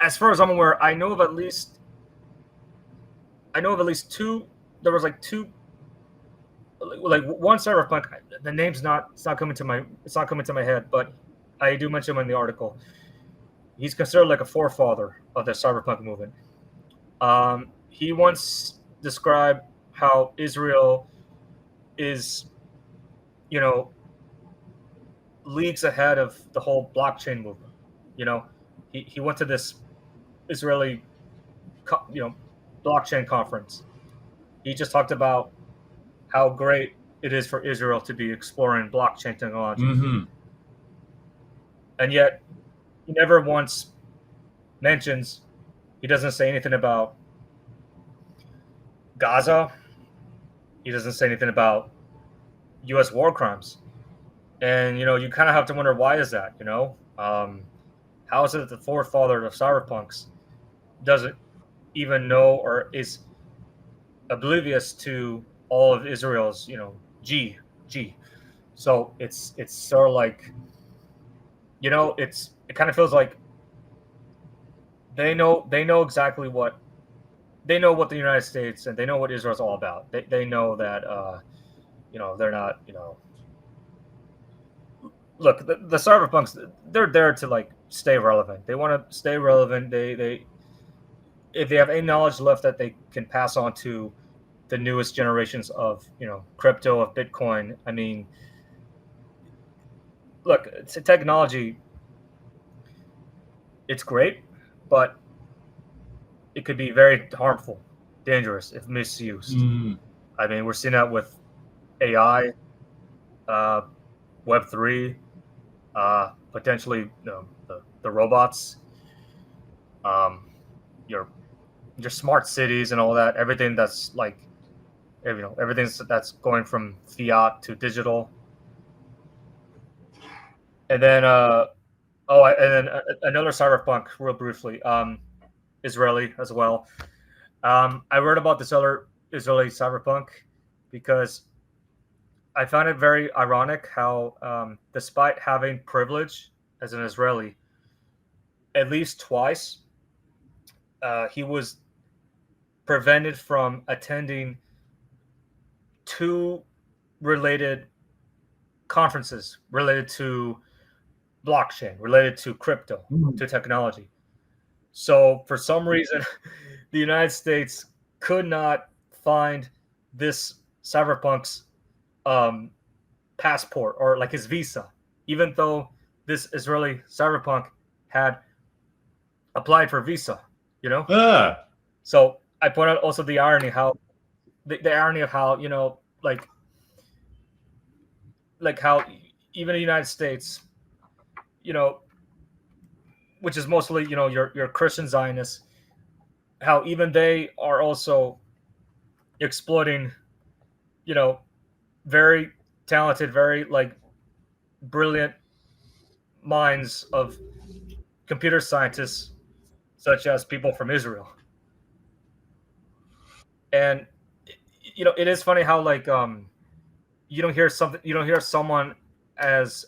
as far as I'm aware, I know of at least two. There was like two, like one cyberpunk. The name's it's not coming to my head, but I do mention him in the article. He's considered like a forefather of the cyberpunk movement. He once described how Israel is, leagues ahead of the whole blockchain movement. He went to this Israeli, blockchain conference. He just talked about how great it is for Israel to be exploring blockchain technology. And yet, he never once mentions, he doesn't say anything about Gaza. He doesn't say anything about U.S. war crimes. And, you kind of have to wonder, why is that, how is it that the forefather of cyberpunks doesn't even know or is oblivious to all of Israel's, G. So it's sort of like, it kind of feels like they know exactly what the United States, and they know what Israel's all about. They know that, they're not, look, the cyberpunks, they're there to like stay relevant. They want to stay relevant. They if they have any knowledge left that they can pass on to the newest generations of crypto, of Bitcoin. I mean, look, it's a technology. It's great, but it could be very harmful, dangerous if misused. I mean, we're seeing that with AI, Web3, potentially the robots, your smart cities and all that. Everything that's like, everything that's going from fiat to digital. And then another cyberpunk, real briefly, Israeli as well. I read about this other Israeli cyberpunk because I found it very ironic how, despite having privilege as an Israeli, at least twice, he was prevented from attending 2 related conferences related to blockchain, related to crypto, to technology. So for some reason, the United States could not find this cyberpunk's passport or like his visa, even though this Israeli cyberpunk had applied for visa, So I point out also the irony, how the irony of how, like how even the United States, which is mostly, your Christian Zionists, how even they are also exploiting, very talented, very like brilliant minds of computer scientists, such as people from Israel. And it is funny how like you don't hear someone as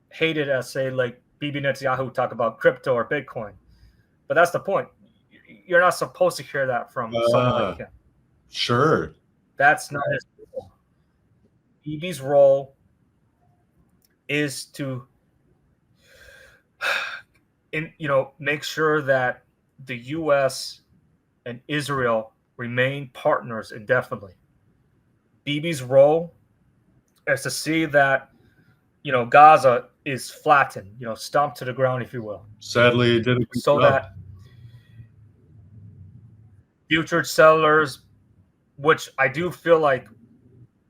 hated as say like Bibi Netanyahu talk about crypto or Bitcoin. But that's the point. You're not supposed to hear that from someone like him. Sure. That's not his role. Bibi's role is to make sure that the US and Israel remain partners indefinitely. Bibi's role is to see that Gaza is flattened, stomped to the ground, if you will. Sadly, it did a good so job. that future settlers, which I do feel like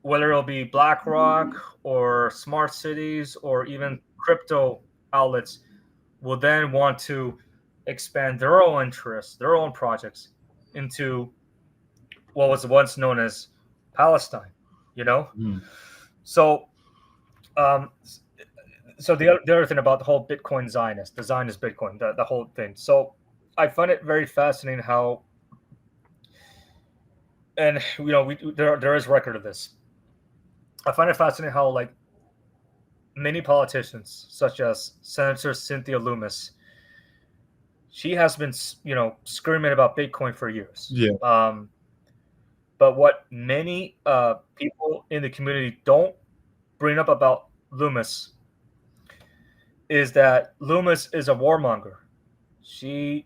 whether it'll be BlackRock or smart cities or even crypto outlets, will then want to expand their own interests, their own projects into what was once known as Palestine. So the other thing about the whole Bitcoin Zionist, the Zionist Bitcoin, the whole thing. So I find it very fascinating how, and there is record of this. I find it fascinating how like many politicians, such as Senator Cynthia Lummis, she has been screaming about Bitcoin for years. Yeah. But what many people in the community don't bring up about Lummis is that Lummis is a warmonger. She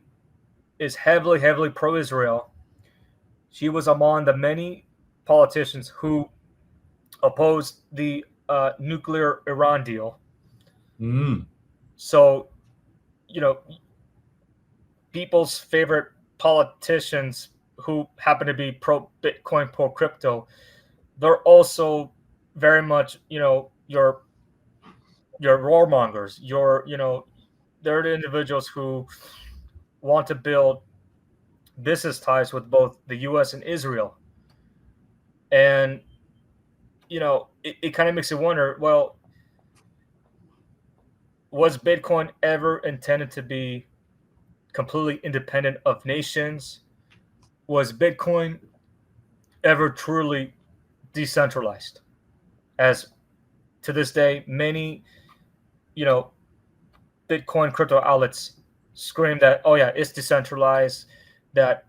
is heavily, heavily pro-Israel. She was among the many politicians who opposed the nuclear Iran deal. So, people's favorite politicians who happen to be pro-Bitcoin, pro-crypto, they're also very much, your warmongers. They're the individuals who want to build business ties with both the U.S. and Israel. And, it kind of makes you wonder, well, was Bitcoin ever intended to be completely independent of nations? Was Bitcoin ever truly decentralized? As to this day, many, Bitcoin crypto outlets scream that, oh yeah, it's decentralized, that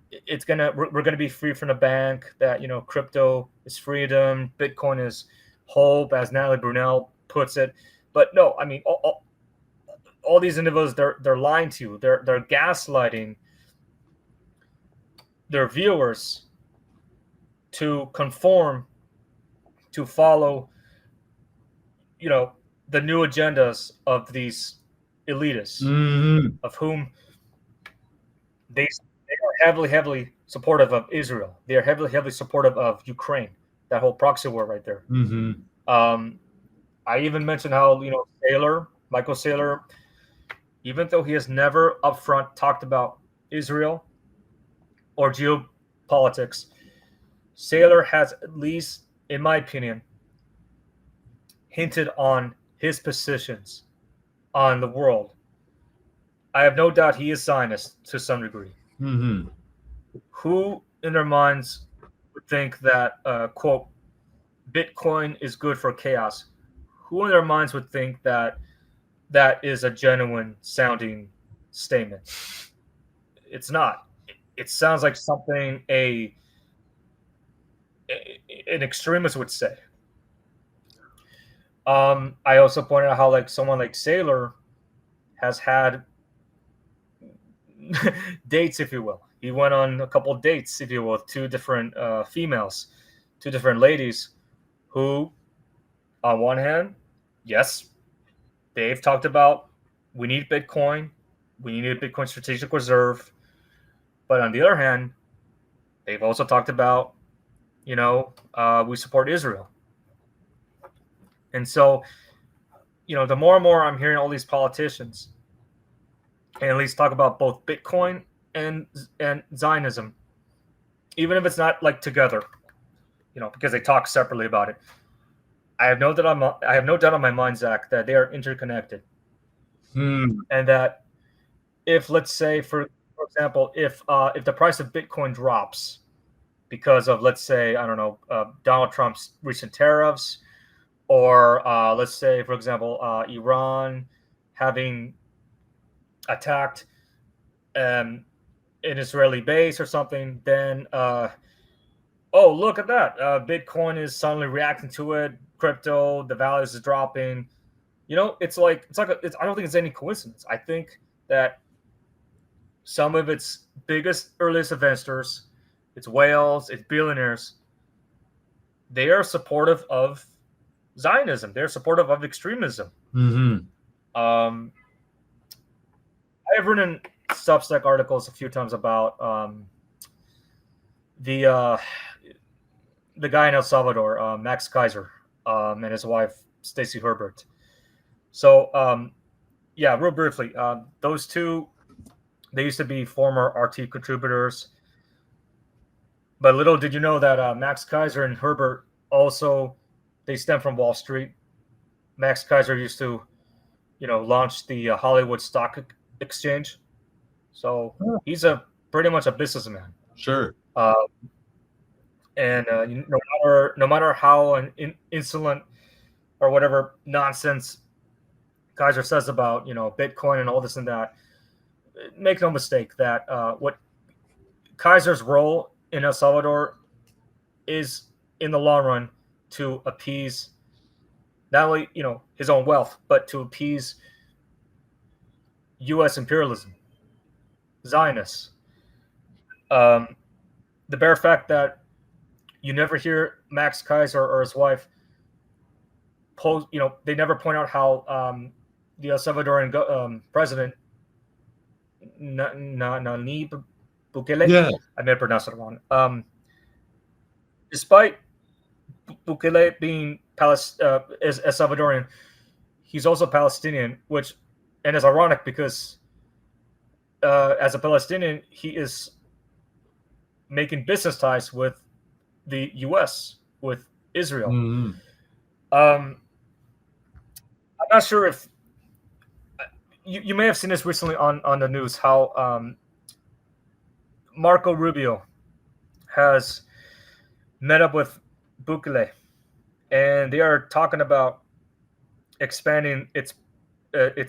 we're gonna be free from the bank, that crypto is freedom, Bitcoin is hope, as Natalie Brunell puts it. But no, I mean, all these individuals, they're lying to you. They're gaslighting their viewers to conform, to follow, the new agendas of these elitists, of whom they are heavily, heavily supportive of Israel. They are heavily, heavily supportive of Ukraine. That whole proxy war right there. I even mentioned how Michael Saylor, even though he has never upfront talked about Israel or geopolitics, Saylor has, at least in my opinion, hinted on his positions on the world. I have no doubt he is Zionist to some degree. Who in their minds would think that, quote, Bitcoin is good for chaos? Who in their minds would think that that is a genuine sounding statement? It's not. It sounds like something an extremist would say. I also pointed out how like someone like Saylor has had dates, if you will. He went on a couple of dates, if you will, with two different females, two different ladies who, on one hand, yes, they've talked about we need Bitcoin, we need a Bitcoin strategic reserve. But on the other hand, they've also talked about, we support Israel. And so, the more and more I'm hearing all these politicians and at least talk about both Bitcoin and Zionism, even if it's not like together, because they talk separately about it. I have no doubt on my mind, Zach, that they are interconnected, Hmm. and that if, let's say, for example, if the price of Bitcoin drops because of, let's say, I don't know, Donald Trump's recent tariffs, or let's say, for example, Iran having attacked an Israeli base or something, then oh, look at that, Bitcoin is suddenly reacting to it. Crypto, the values is dropping. I don't think it's any coincidence. I think that some of its biggest, earliest investors, its whales, its billionaires, they are supportive of Zionism. They're supportive of extremism. Hmm. Um, I've written Substack articles a few times about the uh, the guy in El Salvador, Max Kaiser, and his wife Stacy Herbert. So yeah, real briefly, those two, they used to be former RT contributors. But little did you know that Max Kaiser and Herbert also, they stem from Wall Street. Max Kaiser used to, launch the Hollywood Stock Exchange. So he's a pretty much a businessman. Sure. Uh, and no matter how insolent or whatever nonsense Kaiser says about Bitcoin and all this and that, make no mistake that what Kaiser's role in El Salvador is, in the long run, to appease not only his own wealth, but to appease U.S. imperialism, Zionists. Um, the bare fact that you never hear Max Kaiser or his wife they never point out how the El Salvadorian president Nayib Bukele, Yeah. I may pronounce it wrong. Despite Bukele being is a Salvadorian, he's also Palestinian, which, and is ironic because as a Palestinian, he is making business ties with the U.S., with Israel. Hmm. I'm not sure if you may have seen this recently on the news, how Marco Rubio has met up with Bukele, and they are talking about expanding its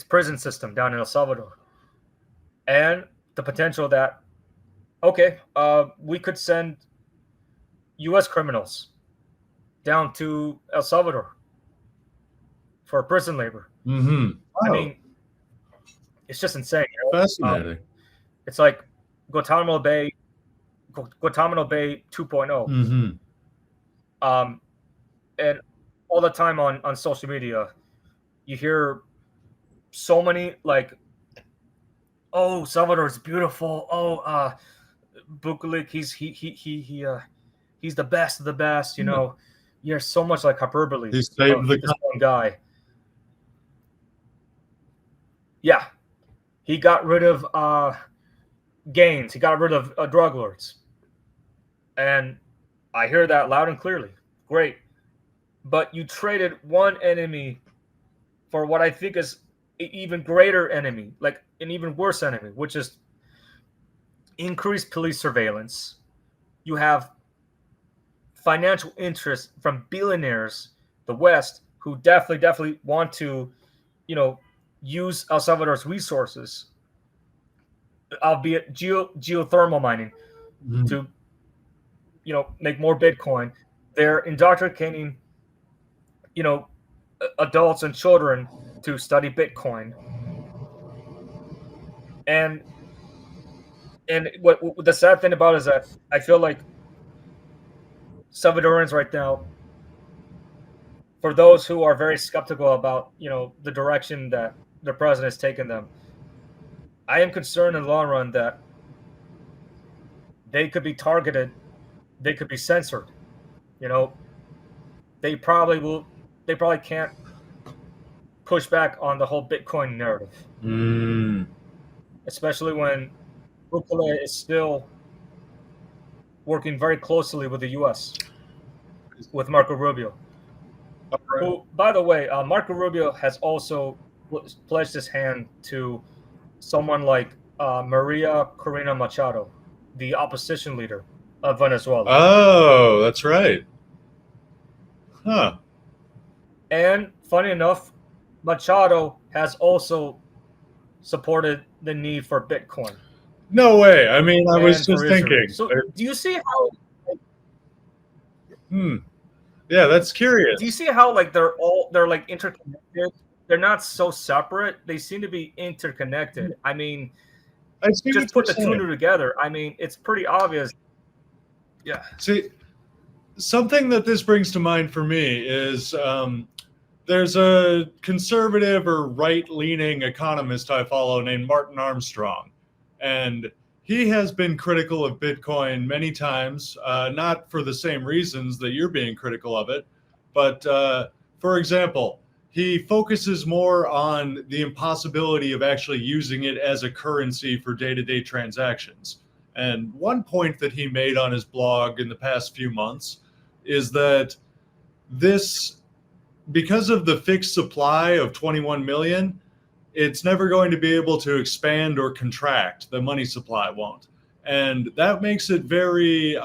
prison system down in El Salvador, and the potential that, okay, we could send U.S. criminals down to El Salvador for prison labor. Hmm. I Oh, mean, it's just insane. fascinating. It's like Guantanamo Bay, Guantanamo Bay 2.0. Hmm. And all the time on social media, you hear so many like, "Oh, Salvador is beautiful. Oh, Bukalik, he's the best of the best." You hear so much like hyperbole He saved of the this one guy. Yeah, he got rid of gangs. He got rid of drug lords, and I hear that loud and clearly. Great, but you traded one enemy for what I think is an even greater enemy, like an even worse enemy, which is increased police surveillance. You have financial interests from billionaires, the West, who definitely want to, you know, use El Salvador's resources, albeit geothermal mining, Mhm. to, make more Bitcoin. They're indoctrinating, you know, adults and children to study Bitcoin. And what the sad thing about it is that I feel like Salvadorans right now, for those who are very skeptical about the direction that the president has taken them, I am concerned in the long run that they could be targeted, they could be censored. You know, they probably will. They probably can't push back on the whole Bitcoin narrative, Mm. especially when Bukele is still working very closely with the U.S. with Marco Rubio. Right. Who, by the way, Marco Rubio has also pledged his hand to someone like Maria Corina Machado, the opposition leader of Venezuela. Oh, that's right. Huh. And funny enough, Machado has also supported the need for Bitcoin No way. I mean, I was and just for Israel. thinking. So do you see how Hmm. Yeah, that's curious. like they're like interconnected? They're not so separate. They seem to be interconnected. I mean, I see what just you're put the two and saying. two together. I mean, it's pretty obvious. Yeah. See, something that this brings to mind for me is there's a conservative or right-leaning economist I follow named Martin Armstrong, and he has been critical of Bitcoin many times, not for the same reasons that you're being critical of it, but for example, he focuses more on the impossibility of actually using it as a currency for day-to-day transactions. And one point that he made on his blog in the past few months is that this, because of the fixed supply of 21 million, it's never going to be able to expand or contract. The money supply won't. And that makes it very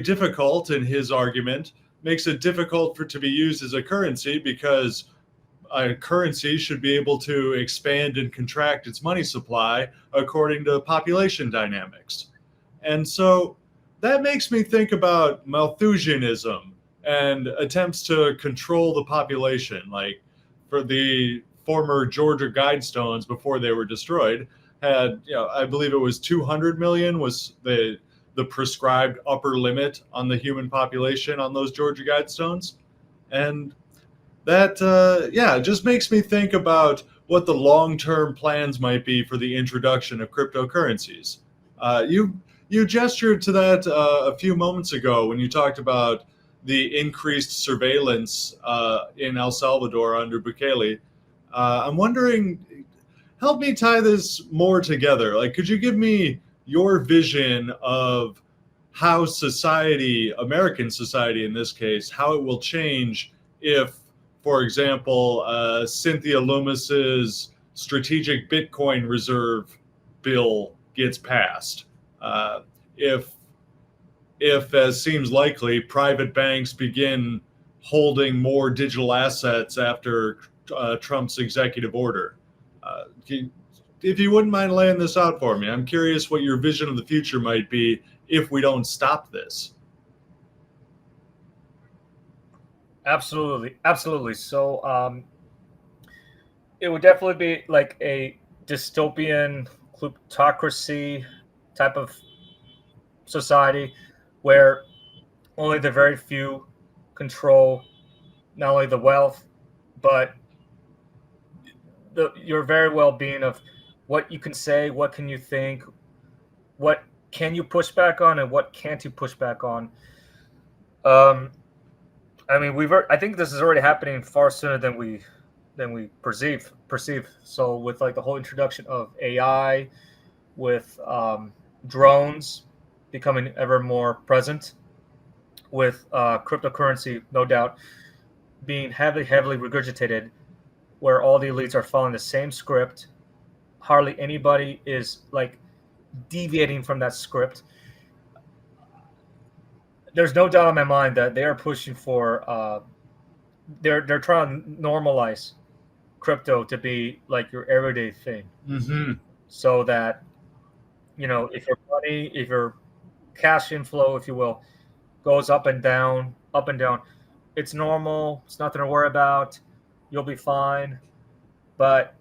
difficult in his argument, makes it difficult for it to be used as a currency because a currency should be able to expand and contract its money supply according to population dynamics. And so that makes me think about Malthusianism and attempts to control the population. Like for the former Georgia Guidestones before they were destroyed, had, I believe it was 200 million was the prescribed upper limit on the human population on those Georgia Guidestones. And that yeah, it just makes me think about what the long-term plans might be for the introduction of cryptocurrencies. You gestured to that a few moments ago when you talked about the increased surveillance in El Salvador under Bukele. I'm wondering, help me tie this more together. Like, could you give me your vision of how society, American society in this case, how it will change if, for example, Cynthia Loomis's strategic Bitcoin reserve bill gets passed? Uh, if, as seems likely, private banks begin holding more digital assets after Trump's executive order. If you wouldn't mind laying this out for me, I'm curious what your vision of the future might be if we don't stop this. Absolutely, absolutely. So it would definitely be like a dystopian plutocracy type of society where only the very few control not only the wealth, but your very well-being of what you can say, what can you think, what can you push back on, and what can't you push back on. Um, I mean, I think this is already happening far sooner than we perceive. So with like the whole introduction of AI, with drones becoming ever more present, with cryptocurrency, no doubt, being heavily regurgitated, where all the elites are following the same script. Hardly anybody is like deviating from that script. There's no doubt in my mind that they are pushing for. They're trying to normalize crypto to be like your everyday thing, Mm-hmm. so that if your money, if your cash inflow, if you will, goes up and down, it's normal. It's nothing to worry about. You'll be fine. But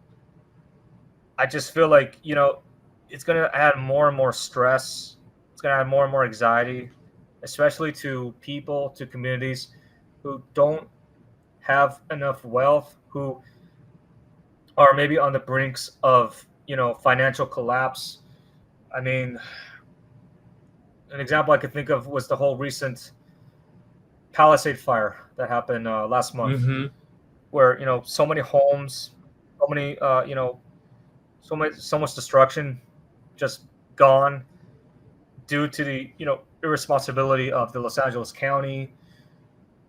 I just feel like it's going to add more and more stress. It's going to add more and more anxiety, especially to people, to communities who don't have enough wealth, who are maybe on the brinks of financial collapse. I mean, an example I could think of was the whole recent Palisade fire that happened last month, Mm-hmm. where so many homes, so many so much destruction, just gone, due to the irresponsibility of the Los Angeles County,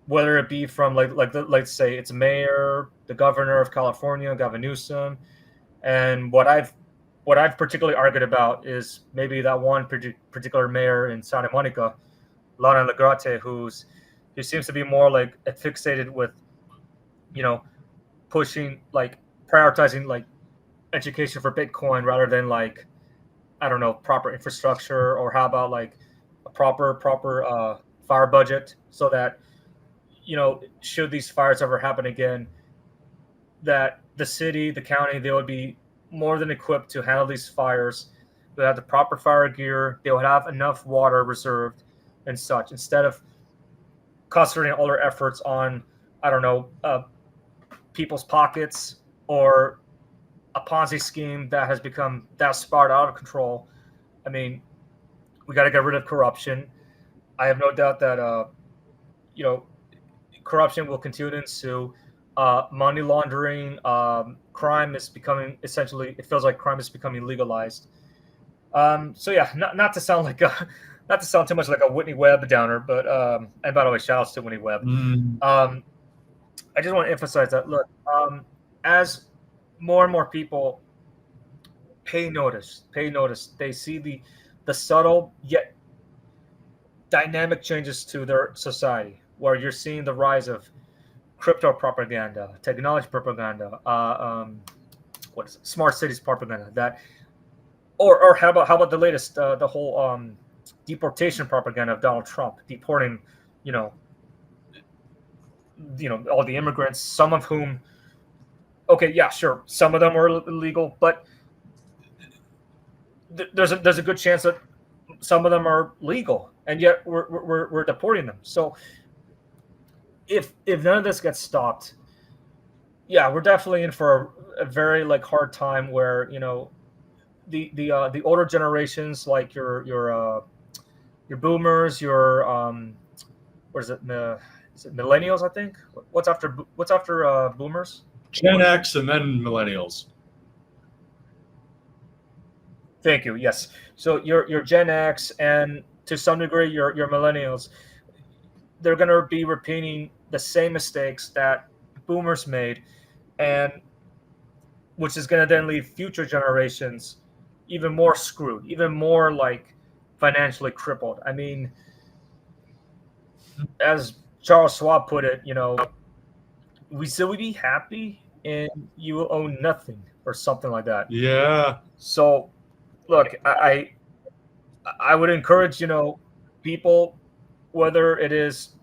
whether it be from let's say its mayor, the governor of California, Gavin Newsom, and what I've particularly argued about is maybe that one particular mayor in Santa Monica, Lana Lagrate, who seems to be more like fixated with, pushing, like prioritizing like education for Bitcoin rather than like, I don't know, proper infrastructure, or how about like a proper fire budget, so that, should these fires ever happen again, that the city, the county, they would be more than equipped to handle these fires. They would have the proper fire gear. They would have enough water reserved and such, instead of concentrating all their efforts on, I don't know, people's pockets, or a Ponzi scheme that has become that far out of control. I mean, we got to get rid of corruption. I have no doubt that, corruption will continue to ensue. Money laundering, crime is becoming, essentially, it feels like crime is becoming legalized. So yeah, not to sound like not to sound too much like a Whitney Webb downer, but and by the way, shout outs to Whitney Webb. I just want to emphasize that, look, as more and more people pay notice, they see the subtle yet dynamic changes to their society, where you're seeing the rise of crypto propaganda, technology propaganda, what is it? Smart cities propaganda, that, or how about the latest, the whole deportation propaganda of Donald Trump, deporting, all the immigrants, some of whom, okay, yeah, sure, some of them are illegal, but there's a good chance that some of them are legal, and yet we're deporting them. So if none of this gets stopped, yeah, we're definitely in for a very like hard time, where the older generations, like your boomers, your what is it? Is it millennials? I think. What's after boomers? Gen X and then millennials. Thank you. Yes. So your Gen X, and to some degree your millennials, they're going to be repeating the same mistakes that boomers made, and which is going to then leave future generations even more screwed, even more like financially crippled. I mean, as Charles Schwab put it, we still would be happy and you will own nothing, or something like that. Yeah. So look, I would encourage, people, whether it is,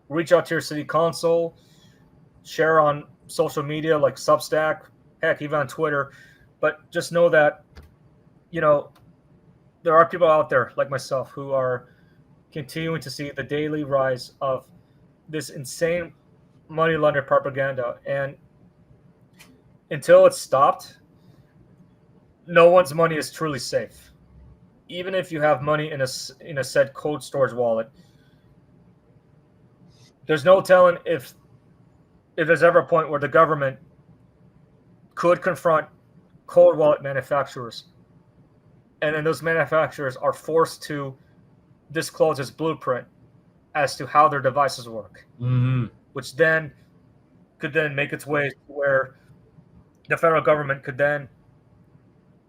reach out to your city council, share on social media like Substack, heck, even on Twitter, but just know that, there are people out there like myself who are continuing to see the daily rise of this insane money laundering propaganda, and until it's stopped, no one's money is truly safe. Even if you have money in a said cold storage wallet, there's no telling if there's ever a point where the government could confront cold wallet manufacturers, and then those manufacturers are forced to disclose its blueprint as to how their devices work, which then could then make its way to where the federal government could then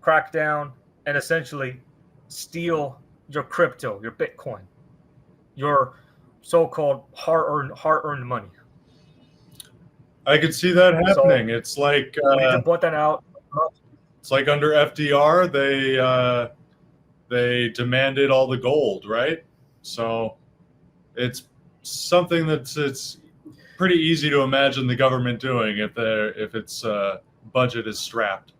crack down and essentially steal your crypto, your Bitcoin, your so-called hard-earned money. I could see that happening. So, it's like we need to point that out. It's like under FDR, they demanded all the gold, right? So it's something it's pretty easy to imagine the government doing if its budget is strapped.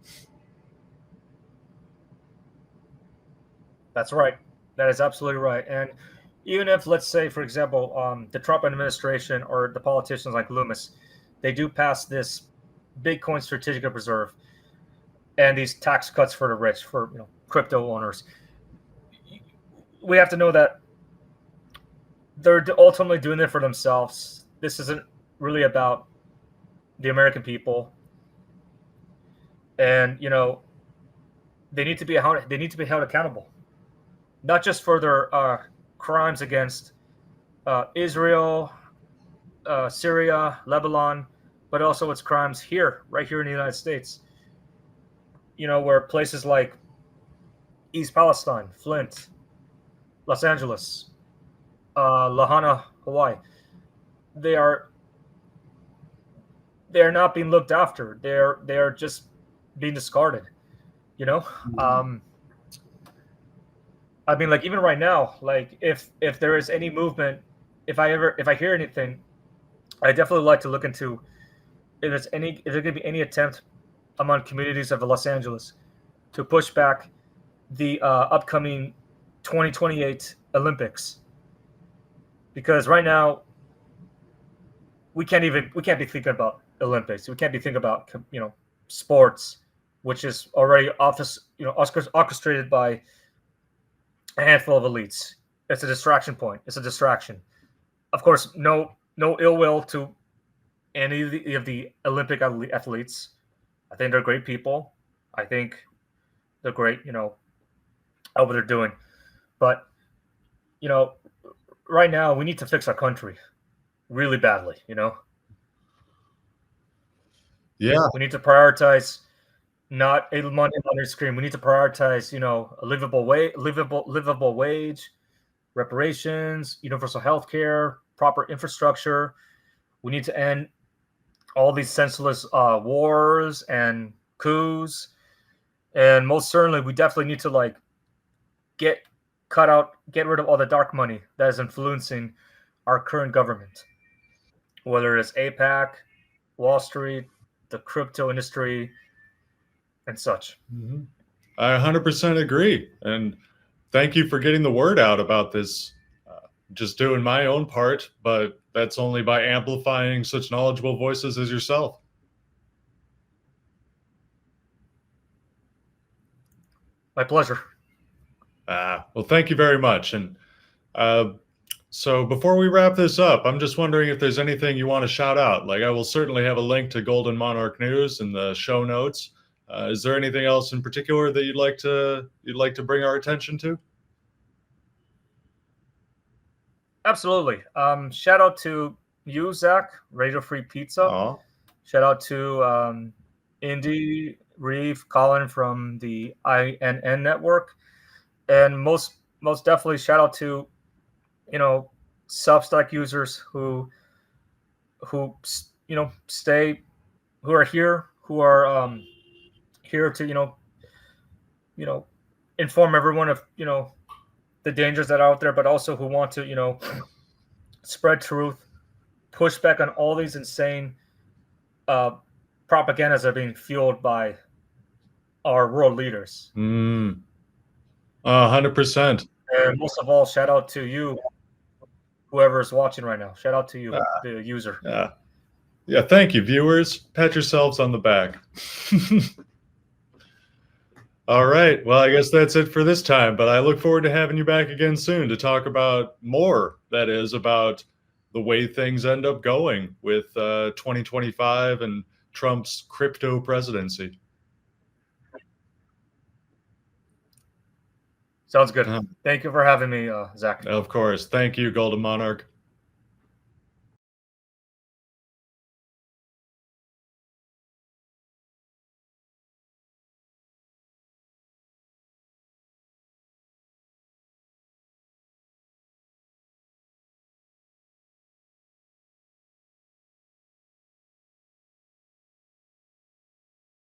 That's right. That is absolutely right. And even if, let's say, for example, the Trump administration or the politicians like Loomis, they do pass this Bitcoin strategic reserve and these tax cuts for the rich, for crypto owners, we have to know that they're ultimately doing it for themselves. This isn't really about the American people, and they need to be held accountable. not just for their crimes against Israel, Syria, Lebanon, but also its crimes here, right here in the United States. Where places like East Palestine, Flint, Los Angeles, Lahaina, Hawaii, they are not being looked after. They are just being discarded. You know, um, I mean, like even right now, like if there is any movement, if I hear anything, I definitely like to look into if there's going to be any attempt among communities of Los Angeles to push back the upcoming 2028 Olympics, because right now we can't be thinking about Olympics. We can't be thinking about sports, which is already orchestrated by a handful of elites. It's a distraction point. It's a distraction. Of course, no ill will to any of the Olympic athletes. I think they're great people. I think they're great, at what they're doing. But, you know, right now we need to fix our country really badly, Yeah. We need to prioritize not a money laundering scheme. We need to prioritize, a livable wage, reparations, universal health care, proper infrastructure. We need to end all these senseless wars and coups. And most certainly, we definitely need to get rid of all the dark money that is influencing our current government, whether it's APAC, Wall Street, the crypto industry, and such. Mm-hmm. I 100% agree. And thank you for getting the word out about this. Just doing my own part, but that's only by amplifying such knowledgeable voices as yourself. My pleasure. Well, thank you very much. And so before we wrap this up, I'm just wondering if there's anything you want to shout out. Like I will certainly have a link to Golden Monarch News in the show notes. Is there anything else in particular that you'd like to bring our attention to? Absolutely. Shout out to you, Zach, Radio Free Pizza. Aw. Shout out to Indy, Reeve, Colin from the INN network, and most definitely shout out to Substack users who stay, who are here, who are here to inform everyone of the dangers that are out there, but also who want to spread truth, push back on all these insane propagandas that are being fueled by our world leaders. 100%. And most of all, shout out to you, whoever is watching right now. Shout out to you, the user. Yeah, thank you, viewers. Pat yourselves on the back. All right. Well, I guess that's it for this time, but I look forward to having you back again soon to talk about more, that is, about the way things end up going with 2025 and Trump's crypto presidency. Sounds good. Thank you for having me, Zach. Of course. Thank you, Golden Monarch.